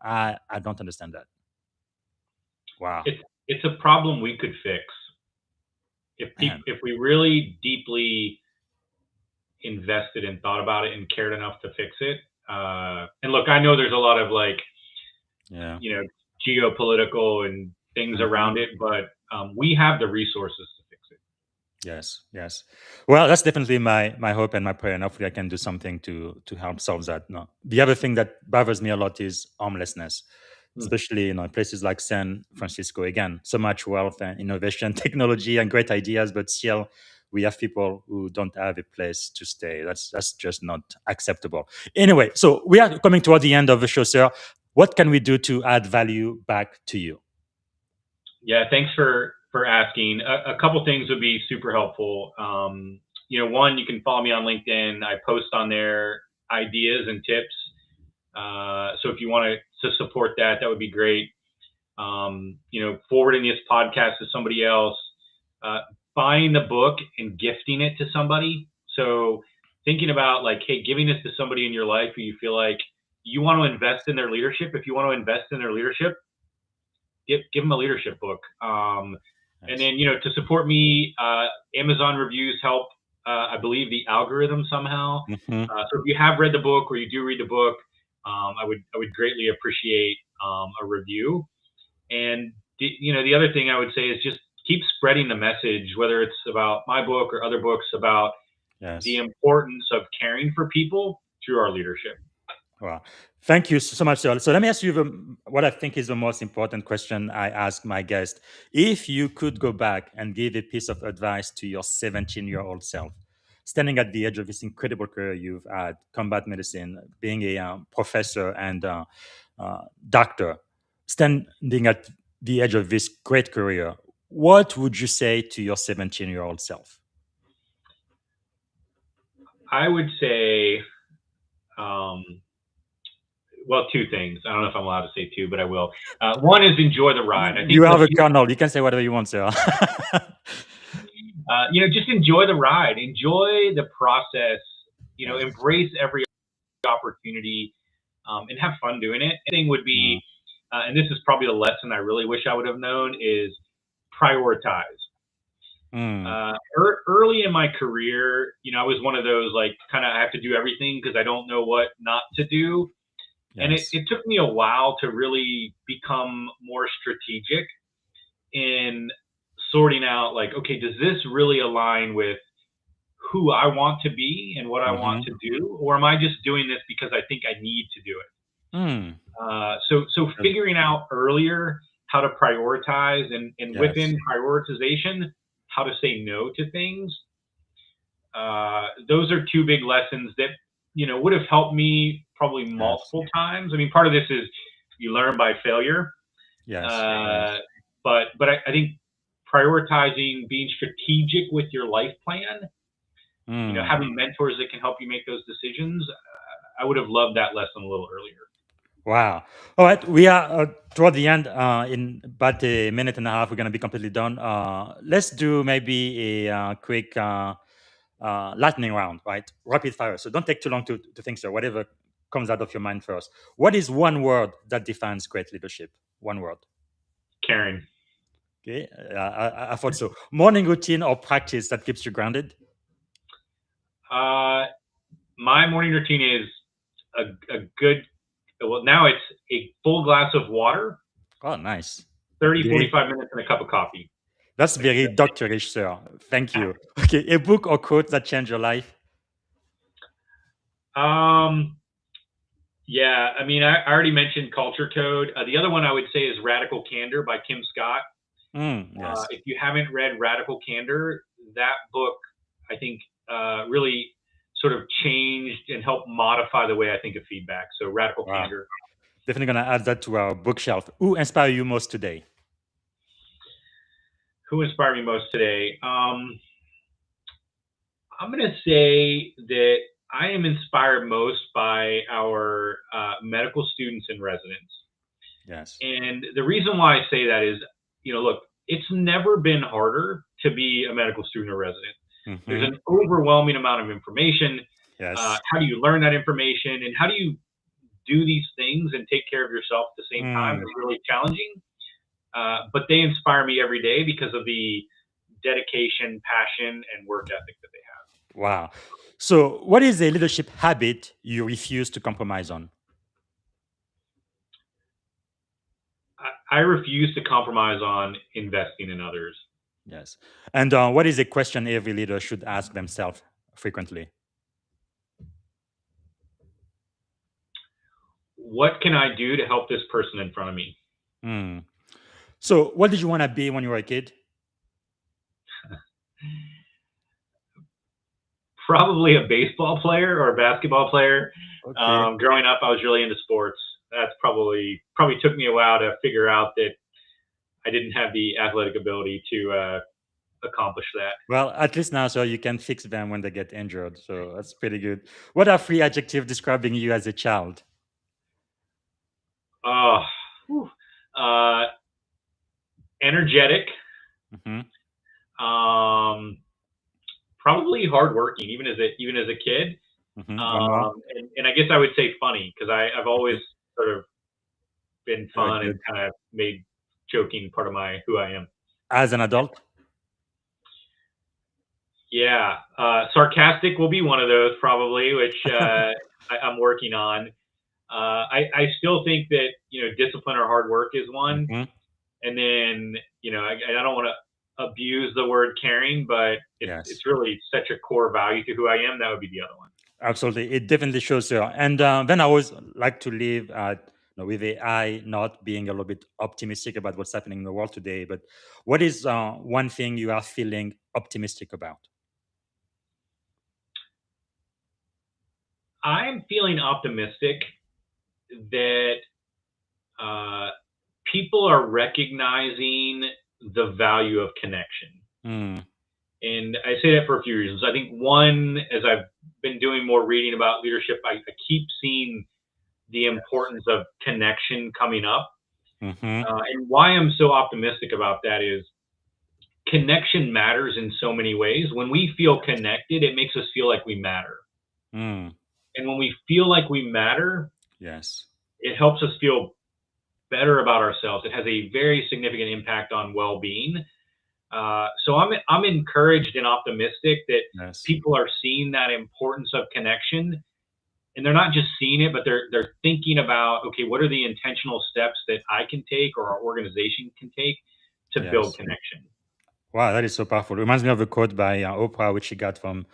I don't understand that. Wow, It's a problem we could fix man. if we really deeply invested and thought about it and cared enough to fix it. And look, I know there's a lot of, like, Yeah. geopolitical and things Mhm. around it, but we have the resources to fix it. Yes, yes. Well, that's definitely my hope and my prayer, and hopefully I can do something to help solve that. No. The other thing that bothers me a lot is homelessness. especially in places like San Francisco. Again, so much wealth and innovation, technology, and great ideas, but still we have people who don't have a place to stay. That's just not acceptable. Anyway, so we are coming toward the end of the show, sir. What can we do to add value back to you? Yeah, thanks for asking. A couple things would be super helpful. One, you can follow me on LinkedIn. I post on there ideas and tips. So if you want to support that, that would be great. Forwarding this podcast to somebody else, buying the book and gifting it to somebody. So thinking about like, hey, giving this to somebody in your life who you feel like you want to invest in their leadership. If you want to invest in their leadership, give them a leadership book. Nice. And then, to support me, Amazon reviews help, I believe, the algorithm somehow. Mhm. So if you have read the book or you do read the book, I would greatly appreciate a review. And the other thing I would say is just keep spreading the message, whether it's about my book or other books about Yes. the importance of caring for people through our leadership. Wow. Thank you so much, sir. So let me ask you what I think is the most important question I ask my guest. If you could go back and give a piece of advice to your 17-year-old self, standing at the edge of this incredible career you've had, combat medicine, being a professor and doctor, standing at the edge of this great career, what would you say to your 17-year-old self? I would say, well, two things. I don't know if I'm allowed to say two, but I will. One is enjoy the ride. I think You have a colonel. You can say whatever you want, sir. just enjoy the ride, enjoy the process, embrace every opportunity, and have fun doing it. The thing would be, and this is probably the lesson I really wish I would have known, is prioritize. Early in my career, I was one of those like kind of I have to do everything because I don't know what not to do. Yes. And it took me a while to really become more strategic in sorting out like, okay, does this really align with who I want to be and what I want to do? Or am I just doing this because I think I need to do it? So figuring out earlier how to prioritize and Yes. within prioritization, how to say no to things. Those are two big lessons that, would have helped me probably multiple times. I mean, part of this is you learn by failure. Yes. But I think prioritizing, being strategic with your life plan, having mentors that can help you make those decisions. I would have loved that lesson a little earlier. Wow. All right. We are toward the end. In about a minute and a half, we're going to be completely done. Let's do maybe a quick lightning round, right? Rapid fire. So don't take too long to think, sir. Whatever comes out of your mind first. What is one word that defines great leadership? One word. Caring. Okay. I thought so. Morning routine or practice that keeps you grounded? My morning routine is a good, well, now it's a full glass of water. Oh, nice. 30, 45 minutes and a cup of coffee. That's very doctorish, sir. Thank you. Okay. A book or quote that changed your life? Yeah, I mean, I already mentioned Culture Code. The other one I would say is Radical Candor by Kim Scott. Yes. If you haven't read Radical Candor, that book, I think, really sort of changed and helped modify the way I think of feedback. So Radical Candor. Definitely going to add that to our bookshelf. Who inspired you most today? Who inspired me most today? I'm going to say that I am inspired most by our medical students and residents. Yes. And the reason why I say that is, look, it's never been harder to be a medical student or resident. There's an overwhelming amount of information. Yes. How do you learn that information? And how do you do these things and take care of yourself at the same time? It's really challenging. But they inspire me every day because of the dedication, passion, and work ethic that they have. Wow. So what is a leadership habit you refuse to compromise on? I refuse to compromise on investing in others. Yes. And what is a question every leader should ask themselves frequently? what can I do to help this person in front of me? Mm. So, what did you want to be when you were a kid? Probably a baseball player or a basketball player. Okay. Growing up, I was really into sports. That's probably took me a while to figure out that I didn't have the athletic ability to accomplish that. Well, at least now, so you can fix them when they get injured. So that's pretty good. What are 3 adjectives describing you as a child? Oh, energetic. Mm-hmm. Probably hardworking, even as a kid. Mm-hmm. One more. And I guess I would say funny, because I've always sort of been Very fun and good. kind of made joking part of who I am. As an adult? Yeah, sarcastic will be one of those probably, which I'm working on. I still think that discipline or hard work is one, Mm-hmm. and then I don't want to abuse the word caring, but Yes. it's really such a core value to who I am. That would be the other one. Absolutely. It definitely shows there. And then I always like to live with the eye not being a little bit optimistic about what's happening in the world today. But what is one thing you are feeling optimistic about? I'm feeling optimistic that people are recognizing the value of connection. Mm. And I say that for a few reasons. I think one, as I've been doing more reading about leadership, I keep seeing the importance of connection coming up. Mm-hmm. And why I'm so optimistic about that is connection matters in so many ways. When we feel connected, it makes us feel like we matter. Mm. And when we feel like we matter, Yes. it helps us feel better about ourselves. It has a very significant impact on well-being. So I'm encouraged and optimistic that Yes. people are seeing that importance of connection, and they're not just seeing it, but they're thinking about, okay, what are the intentional steps that I can take or our organization can take to Yes. build connection. Wow, that is so powerful. It reminds me of a quote by Oprah, which she got from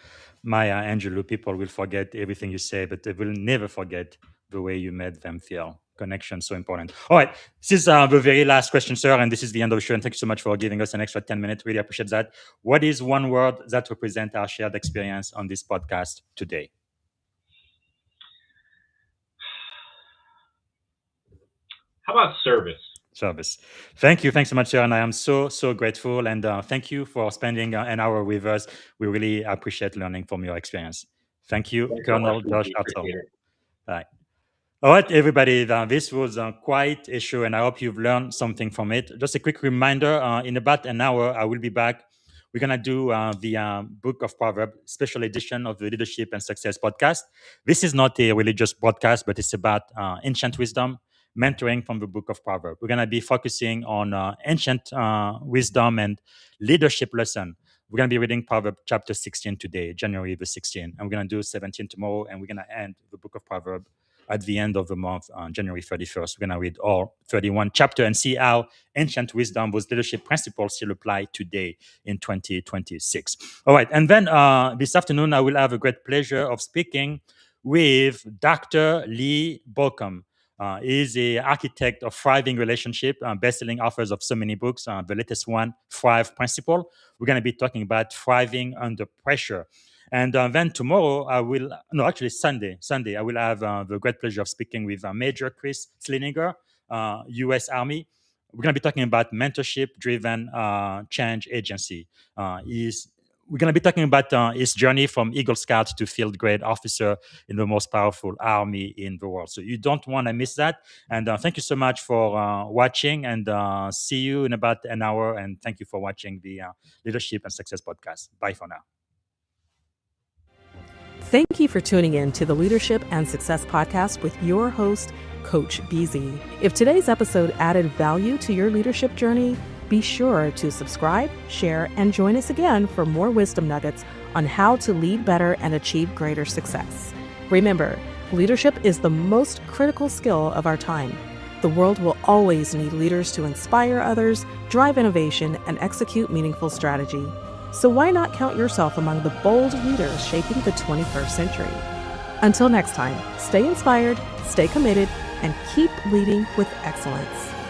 Maya Angelou. People will forget everything you say, but they will never forget the way you made them feel. Connection, so important. All right, this is the very last question, sir, and this is the end of the show. And thank you so much for giving us an extra 10 minutes. Really appreciate that. What is one word that represents our shared experience on this podcast today? How about service? Service. Thank you. Thanks so much, sir. And I am so grateful. And thank you for spending an hour with us. We really appreciate learning from your experience. Thank you, Thanks so Colonel much, Josh BZ. Hartzell. Appreciate it. Bye. All right, everybody. This was quite a show, and I hope you've learned something from it. Just a quick reminder: in about an hour, I will be back. We're gonna do the Book of Proverbs special edition of the Leadership and Success podcast. This is not a religious podcast, but it's about ancient wisdom, mentoring from the Book of Proverbs. We're gonna be focusing on ancient wisdom and leadership lesson. We're going to be reading Proverbs chapter 16 today, January the 16th, and we're going to do 17 tomorrow, and we're going to end the book of Proverbs at the end of the month, January 31st. We're going to read all 31 chapters and see how ancient wisdom, those leadership principles still apply today in 2026. All right, and then this afternoon, I will have a great pleasure of speaking with Dr. Lee Bockham. He's an architect of thriving relationship, best-selling authors of so many books. The latest one, Thrive Principle. We're going to be talking about thriving under pressure. And then tomorrow, Sunday, I will have the great pleasure of speaking with Major Chris Slininger, U.S. Army. We're going to be talking about mentorship-driven change agency. We're going to be talking about his journey from Eagle Scout to field grade officer in the most powerful army in the world. So you don't want to miss that. And thank you so much for watching, and see you in about an hour. And thank you for watching the Leadership and Success podcast. Bye for now. Thank you for tuning in to the Leadership and Success podcast with your host, Coach BZ. If today's episode added value to your leadership journey, be sure to subscribe, share, and join us again for more wisdom nuggets on how to lead better and achieve greater success. Remember, leadership is the most critical skill of our time. The world will always need leaders to inspire others, drive innovation, and execute meaningful strategy. So why not count yourself among the bold leaders shaping the 21st century? Until next time, stay inspired, stay committed, and keep leading with excellence.